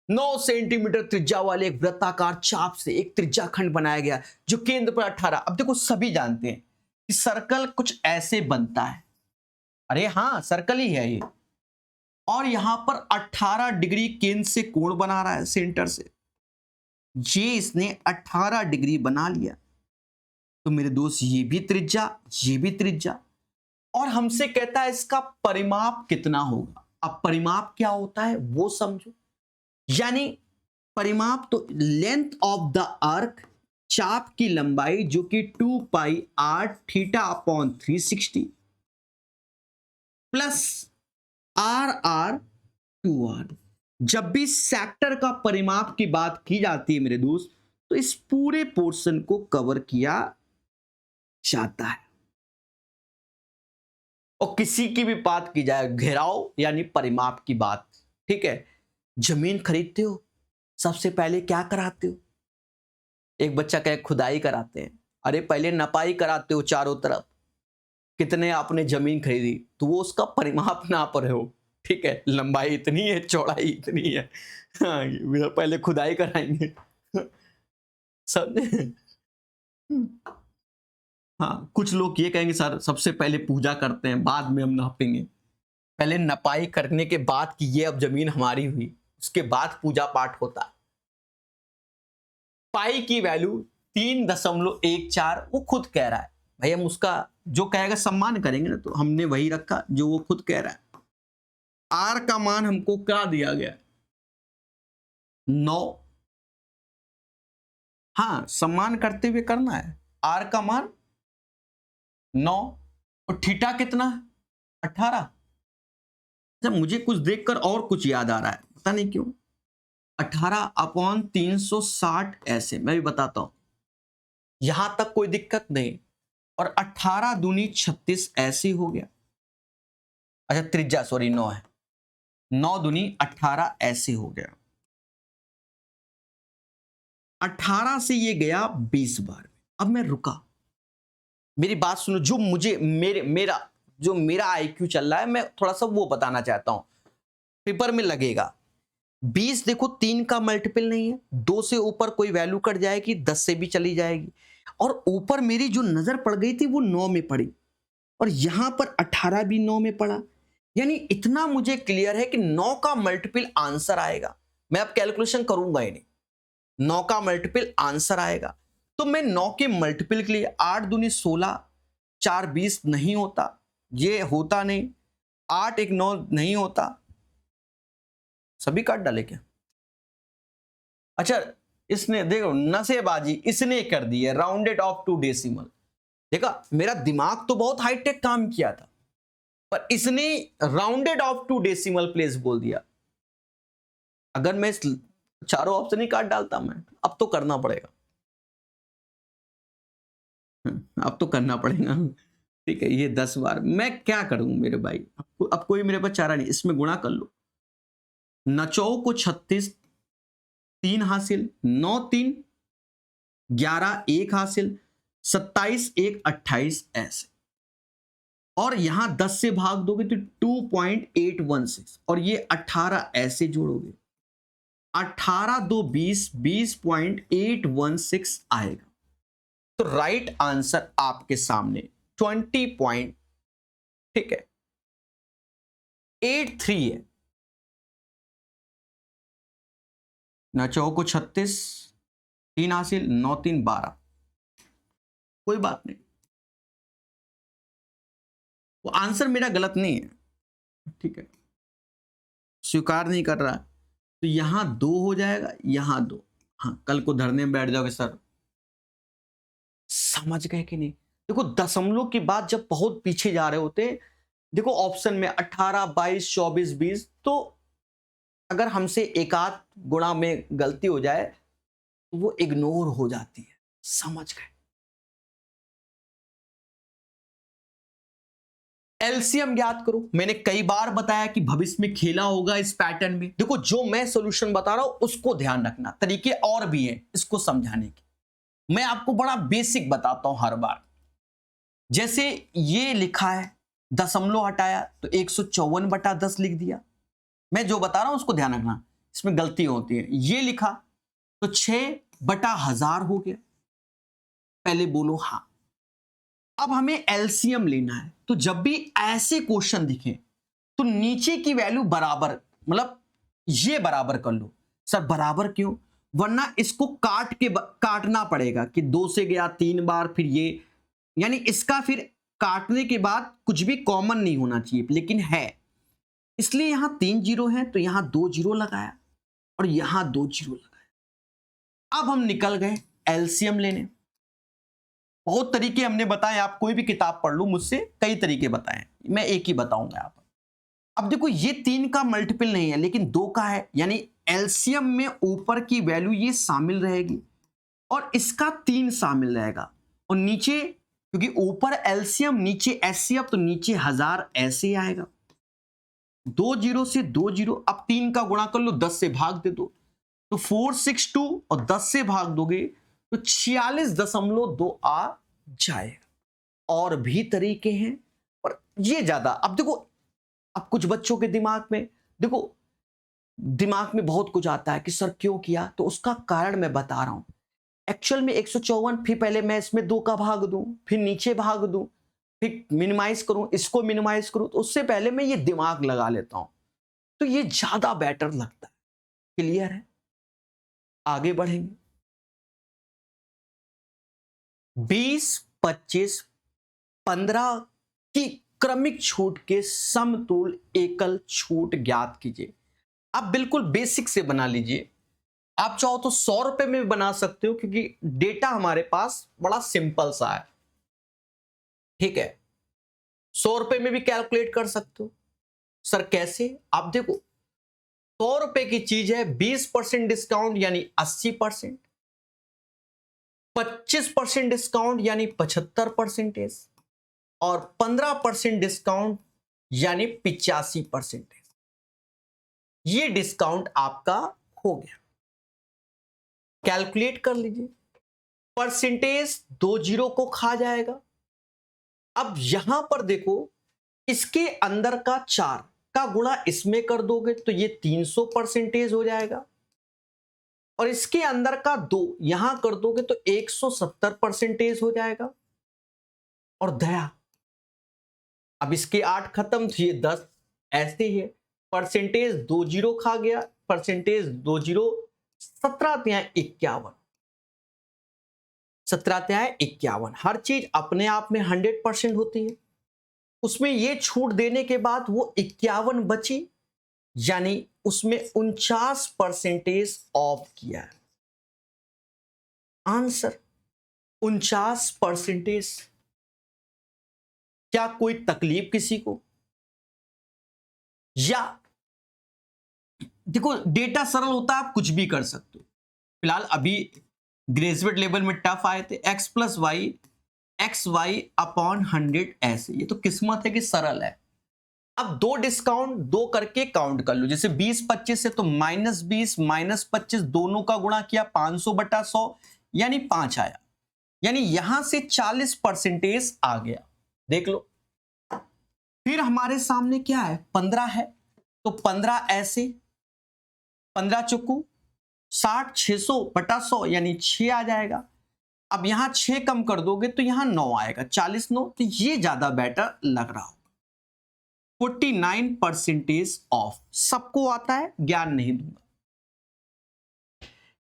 Speaker 1: 9 सेंटीमीटर त्रिज्या वाले एक वृत्ताकार चाप से एक त्रिज्या खंड बनाया गया जो केंद्र पर 18। अब देखो सभी जानते हैं कि सर्कल कुछ ऐसे बनता है, अरे हाँ सर्कल ही है ये, और यहां पर 18 डिग्री केंद्र से कोण बना रहा है सेंटर से, ये इसने 18 डिग्री बना लिया। तो मेरे दोस्त ये भी त्रिज्या, ये भी त्रिज्या, और हमसे कहता है इसका परिमाप कितना होगा। अब परिमाप क्या होता है वो समझो, यानी परिमाप तो लेंथ ऑफ द आर्क, चाप की लंबाई जो कि 2 पाई r theta upon 360 plus r 2r। जब भी सेक्टर का परिमाप की बात की जाती है मेरे दोस्त, तो इस पूरे पोर्शन को कवर किया जाता है। और किसी की भी बात की जाए, घेराव यानी परिमाप की बात, ठीक है। जमीन खरीदते हो, सबसे पहले क्या कराते हो, एक बच्चा कहे खुदाई कराते हैं, अरे पहले नपाई कराते हो चारों तरफ, कितने आपने जमीन खरीदी, तो वो उसका परिमाप नाप रहे हो, ठीक है। लंबाई इतनी है, चौड़ाई इतनी है, हाँ पहले खुदाई कराएंगे समझे। हाँ, कुछ लोग ये कहेंगे सर सबसे पहले पूजा करते हैं बाद में हम नापेंगे। पहले नपाई करने के बाद कि ये अब जमीन हमारी हुई, उसके बाद पूजा पाठ होता है। पाई की वैल्यू 3.14 वो खुद कह रहा है भाई, हम उसका जो कहेगा सम्मान करेंगे ना, तो हमने वही रखा जो वो खुद कह रहा है। आर का मान हमको क्या दिया गया? 9। हाँ, सम्मान करते हुए करना है। आर का मान 9 और थीटा कितना है? 18। जब मुझे कुछ देखकर और कुछ याद आ रहा है, पता नहीं क्यों। 18/360 ऐसे मैं भी बताता हूं, यहां तक कोई दिक्कत नहीं। और 18 दूनी 36 ऐसे हो गया। अच्छा त्रिज्या सॉरी 9 है, 9 दूनी 18 ऐसे हो गया। 18 से ये गया 20 बार। अब मैं रुका, मेरी बात सुनो। जो मुझे मेरा आईक्यू चल रहा है, मैं थोड़ा सा वो बताना चाहता हूं, पेपर में लगेगा। 20 देखो 3 का मल्टीपल नहीं है, 2 से ऊपर कोई वैल्यू कट जाएगी, 10 से भी चली जाएगी। और ऊपर मेरी जो नजर पड़ गई थी वो 9 में पड़ी, और यहां पर 18 भी 9 में पड़ा। यानी इतना मुझे क्लियर है कि 9 का मल्टीपल आंसर आएगा। मैं अब कैलकुलेशन करूंगा ही नहीं, 9 का मल्टीपल आंसर आएगा। तो मैं 9 के मल्टीपल के लिए 8 दूनी 16, 4 20 नहीं होता, ये होता नहीं। 8 1 9 नहीं होता, सभी काट डाले क्या? अच्छा इसने देखो नसेबाजी इसने कर दी है, राउंडेड ऑफ टू डेसिमल। देखा मेरा दिमाग तो बहुत हाईटेक काम किया था, पर इसने rounded off two decimal place बोल दिया। अगर मैं इस चारों ऑप्शन ही काट डालता, मैं अब तो करना पड़ेगा, अब तो करना पड़ेगा। ठीक है, ये 10 बार मैं क्या करूं मेरे भाई, अब कोई मेरे पास चारा नहीं, इसमें गुणा कर लो। 9 को 36, 3 हासिल, 9 3 11 1 हासिल, 27 1 28 ऐसे। और यहां 10 से भाग दोगे तो 2.816, और ये 18 ऐसे जोड़ोगे, 18 2 20, 20.816 आएगा। तो राइट आंसर आपके सामने 20. ठीक है 83 है। 9 को 36, 3 हासिल, 9 3 12। कोई बात नहीं, वो आंसर मेरा गलत नहीं है। ठीक है, स्वीकार नहीं कर रहा, तो यहां 2 हो जाएगा, यहां 2। हाँ, कल को धरने में बैठ जाओगे सर। समझ गए कि नहीं? देखो दशमलव की बात जब बहुत पीछे जा रहे होते, देखो ऑप्शन में 18 22 24 20, तो अगर हमसे एक आध गुणा में गलती हो जाए तो वो इग्नोर हो जाती है। समझ गए? एलसीएम ज्ञात करो। मैंने कई बार बताया कि भविष्य में खेला होगा इस पैटर्न में। देखो जो मैं सॉल्यूशन बता रहा हूं उसको ध्यान रखना, तरीके और भी हैं इसको समझाने के। मैं आपको बड़ा बेसिक बताता हूं हर बार। जैसे ये लिखा है, दशमलव हटाया तो 154/10 लिख दिया। मैं जो बता रहा हूं उसको ध्यान रखना, इसमें गलती होती है। ये लिखा तो 6/1000 हो गया। पहले बोलो हाँ। अब हमें एलसीएम लेना है, तो जब भी ऐसे क्वेश्चन दिखे तो नीचे की वैल्यू बराबर, मतलब ये बराबर कर लो। सर बराबर क्यों? वरना इसको काटना पड़ेगा कि 2 से गया 3 बार, फिर ये, यानी इसका फिर काटने के बाद कुछ भी कॉमन नहीं होना चाहिए, लेकिन है। इसलिए यहां 3 जीरो है तो यहां 2 जीरो लगाया और यहां 2 जीरो लगाया। अब हम निकल गए एलसीएम लेने। बहुत तरीके हमने बताए, आप कोई भी किताब पढ़ लो मुझसे, कई तरीके बताए, मैं एक ही बताऊंगा आप। अब देखो ये 3 का मल्टीपल नहीं है लेकिन 2 का है, यानी एलसीएम में ऊपर की वैल्यू ये शामिल रहेगी और इसका 3 शामिल रहेगा। और नीचे क्योंकि ऊपर एलसीएम नीचे एचसीएफ, तो नीचे 1000 ऐसे आएगा। 2 जीरो से 2 जीरो, अब 3 का गुणा कर लो, 10 से भाग दे दो तो 462, और 10 से भाग दोगे तो 46.2 आ जाएगा। और भी तरीके हैं और ये ज्यादा। अब देखो, अब कुछ बच्चों के दिमाग में, देखो दिमाग में बहुत कुछ आता है कि सर क्यों किया, तो उसका कारण मैं बता रहा हूं। एक्चुअल में 154, फिर पहले मैं इसमें 2 का भाग दूं, फिर नीचे भाग दूं, फिर मिनिमाइज करूं, इसको मिनिमाइज करूं, तो उससे पहले मैं ये दिमाग लगा लेता हूं, तो ये ज्यादा बेटर लगता है। क्लियर है? आगे बढ़ेंगे। 20, 25, 15 की क्रमिक छूट के समतुल्य एकल छूट ज्ञात कीजिए। आप बिल्कुल बेसिक से बना लीजिए। आप चाहो तो 100 रुपए में भी बना सकते हो, क्योंकि डेटा हमारे पास बड़ा सिंपल सा है। ठीक है, 100 रुपए में भी कैलकुलेट कर सकते हो। सर कैसे? आप देखो, 100 रुपए की चीज है, 20% डिस्काउंट यानी 80%, 25% डिस्काउंट यानी 75%, और 15% डिस्काउंट यानी 85%। ये डिस्काउंट आपका हो गया। कैलकुलेट कर लीजिए। परसेंटेज 2 जीरो को खा जाएगा। अब यहां पर देखो, इसके अंदर का 4 का गुणा इसमें कर दोगे तो ये 300% हो जाएगा, और इसके अंदर का 2 यहां कर दोगे तो 170% हो जाएगा। और दया, अब इसके 8 खत्म, तो ये 10 ऐसे ही है। परसेंटेज 2 जीरो खा गया, परसेंटेज 2 जीरो, 17×51, 17×51। हर चीज अपने आप में 100% होती है। उसमें ये छूट देने के बाद वो 51 बची, यानी उसमें 49% ऑफ किया है। आंसर 49%। क्या कोई तकलीफ किसी को? या देखो, डेटा सरल होता है, आप कुछ भी कर सकते हो। फिलहाल अभी ग्रेजुएट लेवल में टफ आए थे, x plus y x y upon 100 ऐसे। ये तो किस्मत है कि सरल है। अब 2 डिस्काउंट 2 करके काउंट कर लो। जैसे 20-25 से तो -20 -25 दोनों का गुणा किया, 500/100 यानी 5 आया, यानी यहां से 40% आ गया। देख लो। फिर हमारे सामने क्या है? 15 है, तो 15 ऐसे, 15 चुकू 60, 600/100 यानी 6 आ जाएगा। अब यहां 6 कम कर दोगे तो यहां 9 आएगा, 40/9, तो ये ज्यादा बेटर लग रहा हो। 49% ऑफ। सबको आता है, ज्ञान नहीं दूंगा।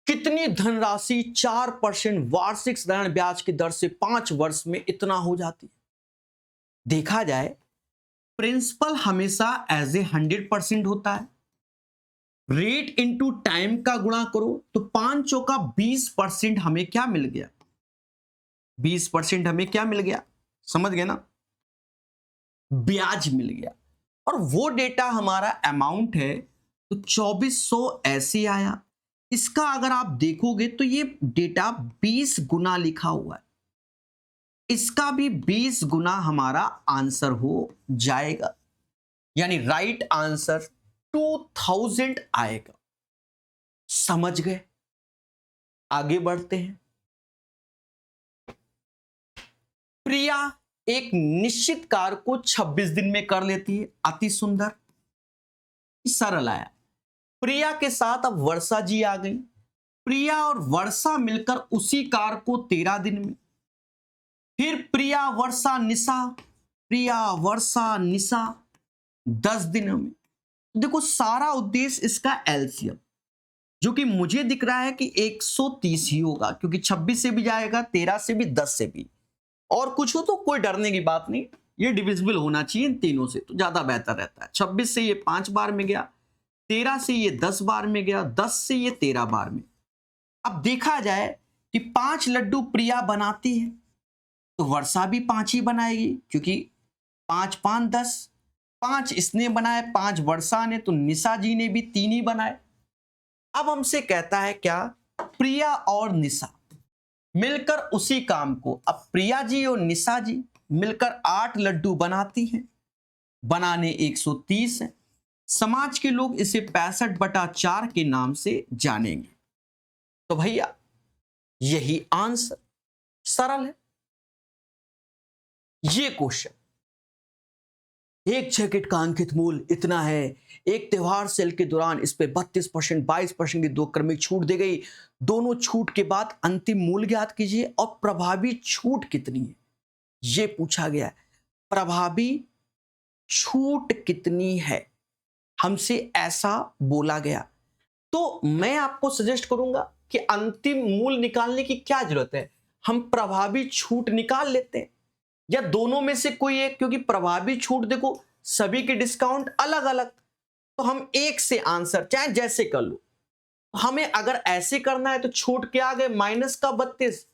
Speaker 1: कितनी धनराशि 4% वार्षिक साधारण ब्याज की दर से 5 वर्ष में इतना हो जाती है? देखा जाए, प्रिंसिपल हमेशा एज ए 100% होता है। रेट इनटू टाइम का गुणा करो तो 5 चौका 20% हमें क्या मिल गया? 20% हमें क्या मिल गया? समझ गए ना? ब्याज मिल गया। और वो डेटा हमारा अमाउंट है, तो 2400 ऐसे आया। इसका अगर आप देखोगे तो ये डेटा 20 गुना लिखा हुआ है, इसका भी 20 गुना हमारा आंसर हो जाएगा, यानी राइट आंसर 2000 आएगा। समझ गए? आगे बढ़ते हैं। प्रिया एक निश्चित कार्य को 26 दिन में कर लेती है। अति सुंदर, सरल आया। प्रिया के साथ अब वर्षा जी आ गई। प्रिया और वर्षा मिलकर उसी कार्य को 13 दिन में, फिर प्रिया वर्षा निशा, प्रिया वर्षा निशा 10 दिनों में। देखो, सारा उद्देश्य इसका एलसीएम, जो कि मुझे दिख रहा है कि 130 ही होगा, क्योंकि 26 से भी जाएगा, 13 से भी, 10 से भी। और कुछ हो तो कोई डरने की बात नहीं, ये डिविजिबल होना चाहिए इन तीनों से, तो ज्यादा बेहतर रहता है। 26 से ये 5 बार में गया, 13 से ये 10 बार में गया, 10 से ये 13 बार में। अब देखा जाए कि 5 लड्डू प्रिया बनाती है, तो वर्षा भी 5 ही बनाएगी, क्योंकि 5 5 10, 5 इसने बनाए, 5 वर्षा ने, तो निशा जी ने भी 3 ही बनाए। अब हमसे कहता है क्या? प्रिया और निशा मिलकर उसी काम को, अब प्रिया जी और निशा जी मिलकर 8 लड्डू बनाती हैं, बनाने 130 है। समाज के लोग इसे 65/4 के नाम से जानेंगे। तो भैया यही आंसर, सरल है ये क्वेश्चन। एक जैकेट का अंकित मूल्य इतना है, एक त्योहार सेल के दौरान इस पे 32%, 22% की दो क्रमिक छूट दी गई। दोनों छूट के बाद अंतिम मूल्य ज्ञात कीजिए और प्रभावी छूट कितनी है, ये पूछा गया है। प्रभावी छूट कितनी है, हमसे ऐसा बोला गया। तो मैं आपको सजेस्ट करूंगा कि अंतिम मूल्य निकालने की क्या जरूरत है, हम प्रभावी छूट निकाल लेते हैं या दोनों में से कोई एक, क्योंकि प्रभावी छूट देखो सभी के डिस्काउंट अलग अलग, तो हम एक से आंसर चाहे जैसे कर लो। हमें अगर ऐसे करना है तो छूट क्या आ गए, माइनस का 32,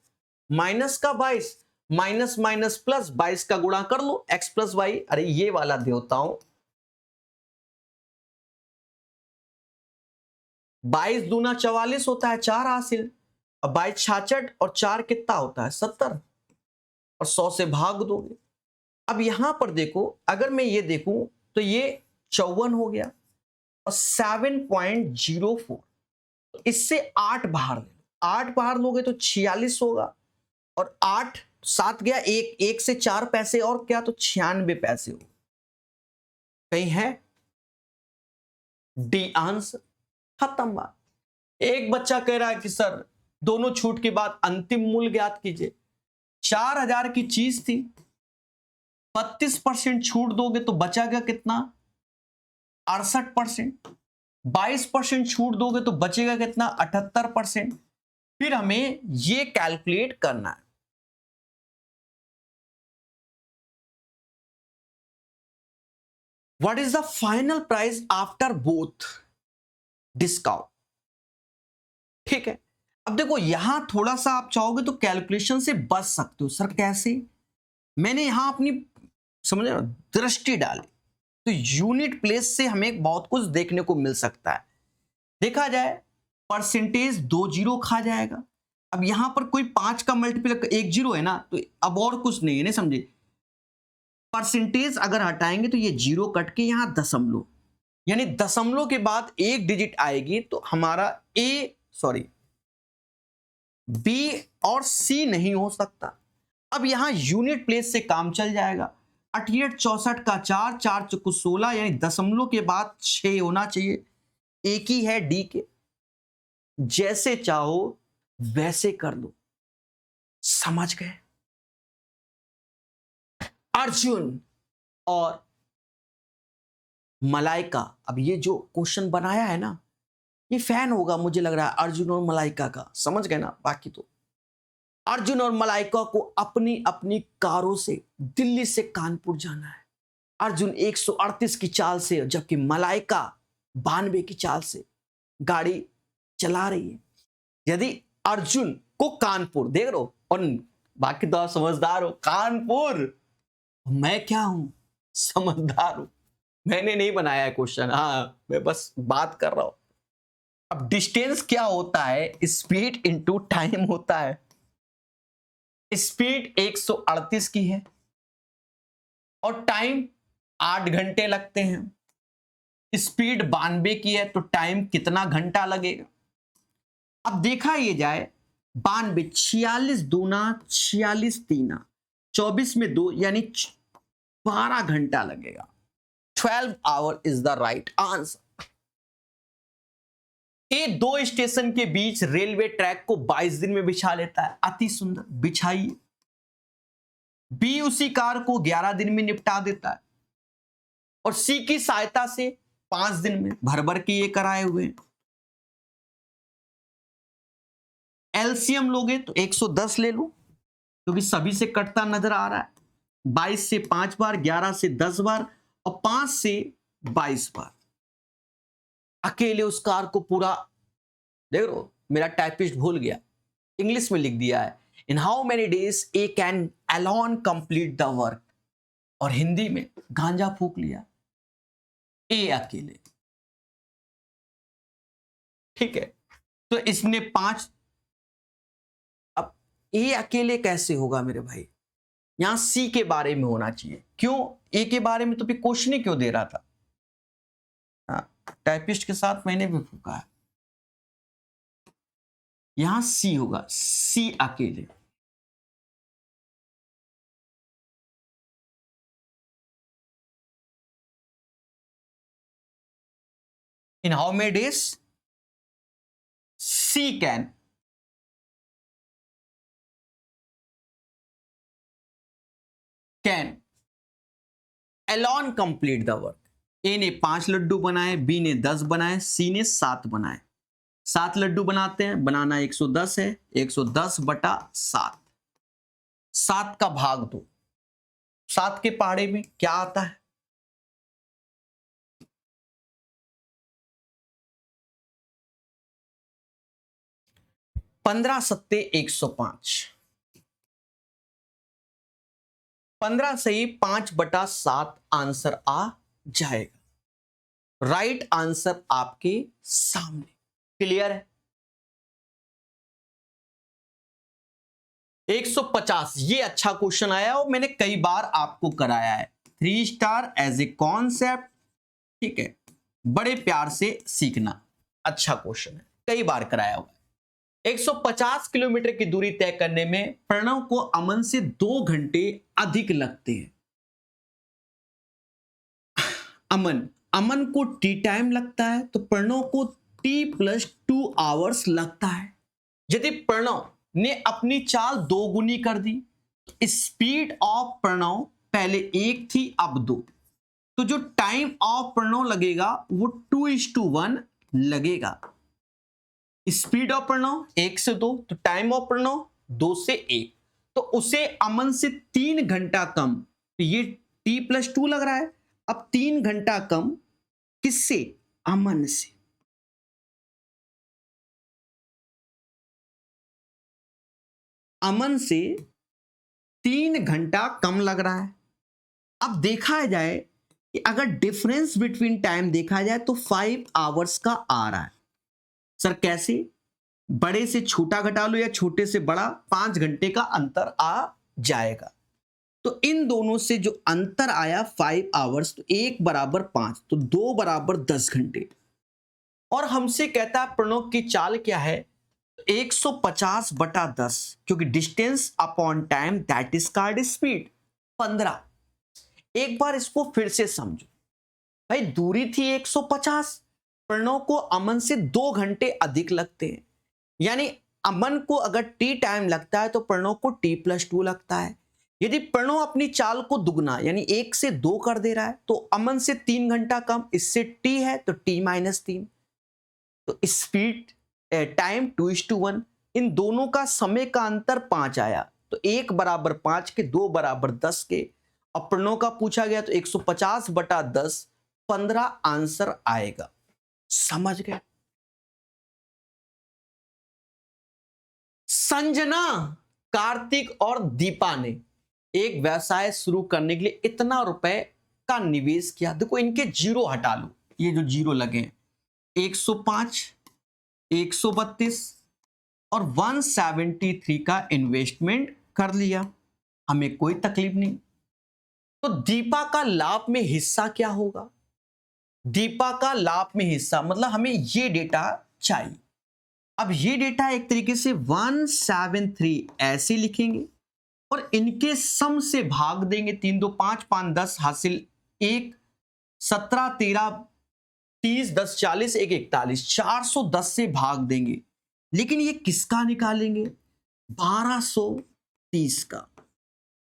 Speaker 1: माइनस का 22, माइनस माइनस प्लस 22 का गुणा कर लो, x प्लस वाई। अरे ये वाला देवताओं, 22 दूना 44 होता है, 4 हासिल। अब 22 66 और 4 कितना होता है, 70, और 100 से भाग दोगे। अब यहां पर देखो, अगर मैं ये देखूं तो ये 54 हो गया और 7.04, तो इससे 8 बाहर ले लो, 8 बाहर लोगे तो 46 होगा, और 8 7 गया, एक से 4 पैसे और क्या, तो 96 पैसे हो। कहीं है डी आंसर, खत्म बात। एक बच्चा कह रहा है कि सर दोनों छूट के बाद अंतिम मूल्य ज्ञात कीजिए। 4000 की चीज थी, 32% छूट दोगे तो बचाएगा कितना, 68%। 22% छूट दोगे तो बचेगा कितना, 78%। फिर हमें ये कैलकुलेट करना है, what is the final price after both discount. ठीक है, अब देखो यहां थोड़ा सा आप चाहोगे तो कैलकुलेशन से बच सकते हो। सर कैसे, मैंने यहां अपनी समझ दृष्टि डाली, तो यूनिट प्लेस से हमें बहुत कुछ देखने को मिल सकता है। देखा जाए परसेंटेज 2 जीरो खा जाएगा। अब यहां पर कोई 5 का मल्टीपल 1 जीरो है ना, तो अब और कुछ नहीं है, नहीं समझे। परसेंटेज अगर हटाएंगे तो ये जीरो कट के यहां दशमलव, यानी दशमलव के बाद एक डिजिट आएगी, तो हमारा बी और सी नहीं हो सकता। अब यहां यूनिट प्लेस से काम चल जाएगा। 88 64 का 4, 4 चौको 16, यानी दशमलव के बाद 6 होना चाहिए। एक ही है डी के, जैसे चाहो वैसे कर लो। समझ गए। अर्जुन और मलाइका, अब ये जो क्वेश्चन बनाया है ना, ये फैन होगा मुझे लग रहा है अर्जुन और मलाइका का, समझ गए ना। बाकी तो अर्जुन और मलाइका को अपनी अपनी कारों से दिल्ली से कानपुर जाना है। अर्जुन 138 की चाल से, जबकि मलाइका 92 की चाल से गाड़ी चला रही है। यदि अर्जुन को कानपुर देख रहे हो, और बाकी तो आप समझदार हो, कानपुर, मैं क्या हूं, समझदार हूं। मैंने नहीं बनाया है क्वेश्चन, हाँ मैं बस बात कर रहा हूं। अब डिस्टेंस क्या होता है, स्पीड इनटू टाइम होता है। स्पीड 138 की है और टाइम 8 घंटे लगते हैं। स्पीड 92 की है तो टाइम कितना घंटा लगेगा। अब देखा ये जाए, 92 46 दूना 46 तीना 24 में 2, यानी 12 घंटा लगेगा। 12 hour is the right answer. A दो स्टेशन के बीच रेलवे ट्रैक को 22 दिन में बिछा लेता है, अति सुंदर, बिछाइए। बी उसी कार को 11 दिन में निपटा देता है, और सी की सहायता से 5 दिन में भर भर के ये कराए हुए। एलसीएम लोगे तो 110 ले लो, क्योंकि सभी से कटता नजर आ रहा है। 22 से 5 बार, 11 से 10 बार और 5 से 22 बार। अकेले उस कार को पूरा, देख लो मेरा टाइपिस्ट भूल गया, इंग्लिश में लिख दिया है, इन how many days A can alone complete the work, और हिंदी में गांजा फूक लिया ए अकेले। ठीक है, तो इसने 5, अब ए अकेले कैसे होगा मेरे भाई, यहां सी के बारे में होना चाहिए। क्यों ए के बारे में, तो फिर क्वेश्चन ही क्यों दे रहा था। हाँ, टाइपिस्ट के साथ मैंने भी फूका है, यहां सी होगा, सी अकेले। In how many days? C can alone complete the work. A ने 5 लड्डू बनाए, बी ने 10 बनाए, सी ने 7 बनाए। 7 लड्डू बनाते हैं, बनाना 110 है, 110 बटा 7, 7 का भाग दो। 7 के पहाड़े में क्या आता है? 15 सत्ते 105, 15 से ही 5 बटा 7 आंसर आ जाएगा। राइट आंसर आपके सामने। क्लियर है? 150, ये अच्छा क्वेश्चन आया और मैंने कई बार आपको कराया है। 3 स्टार एज ए कॉन्सेप्ट, ठीक है, बड़े प्यार से सीखना। अच्छा क्वेश्चन है, कई बार कराया हुआ है। 150 किलोमीटर की दूरी तय करने में प्रणव को अमन से 2 घंटे अधिक लगते हैं। अमन को टी टाइम लगता है तो प्रणव को t+2 आवर्स लगता है। यदि प्रणव ने अपनी चाल 2 गुनी कर दी, स्पीड ऑफ प्रणव पहले 1 थी अब 2, तो जो टाइम ऑफ प्रणव लगेगा वो 2:1 लगेगा। स्पीड ऑफ प्रणव 1 से 2, तो टाइम ऑफ प्रणव 2 से 1, तो उसे अमन से 3 घंटा कम, तो ये t+2 लग रहा है। अब 3 घंटा कम किससे? अमन से। अमन से 3 घंटा कम लग रहा है। अब देखा जाए कि अगर डिफरेंस बिटवीन टाइम देखा जाए तो 5 आवर्स का आ रहा है। सर कैसे? बड़े से छोटा घटा लो या छोटे से बड़ा, 5 घंटे का अंतर आ जाएगा। तो इन दोनों से जो अंतर आया 5 आवर्स, तो 1 बराबर 5, तो 2 बराबर 10 घंटे। और हमसे कहता है प्रणव की चाल क्या है? 150 बटा 10, क्योंकि distance upon time that is called speed, 15। एक बार इसको फिर से समझो भाई, दूरी थी 150, प्रणव को अमन से 2 घंटे अधिक लगते हैं, यानी अमन को अगर टी टाइम लगता है तो प्रणव को t+2 लगता है। यदि प्रणव अपनी चाल को दुगना यानी 1 से 2 कर दे रहा है तो अमन से 3 घंटा कम, इससे t है तो t-3, तो स्पीड टाइम 2:1। इन दोनों का समय का अंतर 5 आया, तो 1 बराबर 5 के, 2 बराबर 10 के। अब प्रणव का पूछा गया तो 150 बटा 10, 15 आंसर आएगा। समझ गए? संजना, कार्तिक और दीपा ने एक व्यवसाय शुरू करने के लिए इतना रुपए का निवेश किया। देखो इनके जीरो हटा लो, ये जो जीरो लगे हैं, 105, 132 और 173 का इन्वेस्टमेंट कर लिया, हमें कोई तकलीफ नहीं। तो दीपा का लाभ में हिस्सा क्या होगा? दीपा का लाभ में हिस्सा मतलब हमें ये डेटा चाहिए। अब ये डेटा एक तरीके से 173 ऐसे लिखेंगे और इनके सम से भाग देंगे। 3 2 5 5 10 हासिल 1, 17 13 30 10 40 1 41, 410 से भाग देंगे। लेकिन ये किसका निकालेंगे? 1230 का।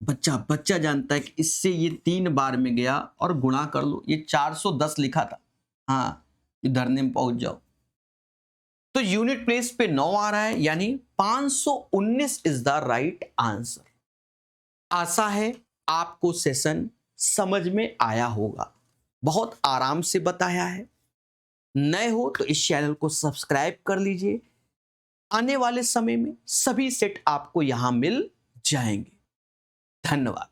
Speaker 1: बच्चा जानता है कि इससे ये 3 बार में गया और गुणा कर लो, ये 410 लिखा था, हाँ इधर में पहुंच जाओ। तो यूनिट प्लेस पे 9 आ रहा है, यानी 519 इज द राइट आंसर। आशा है आपको सेशन समझ में आया होगा, बहुत आराम से बताया है। नए हो तो इस चैनल को सब्सक्राइब कर लीजिए, आने वाले समय में सभी सेट आपको यहां मिल जाएंगे। धन्यवाद।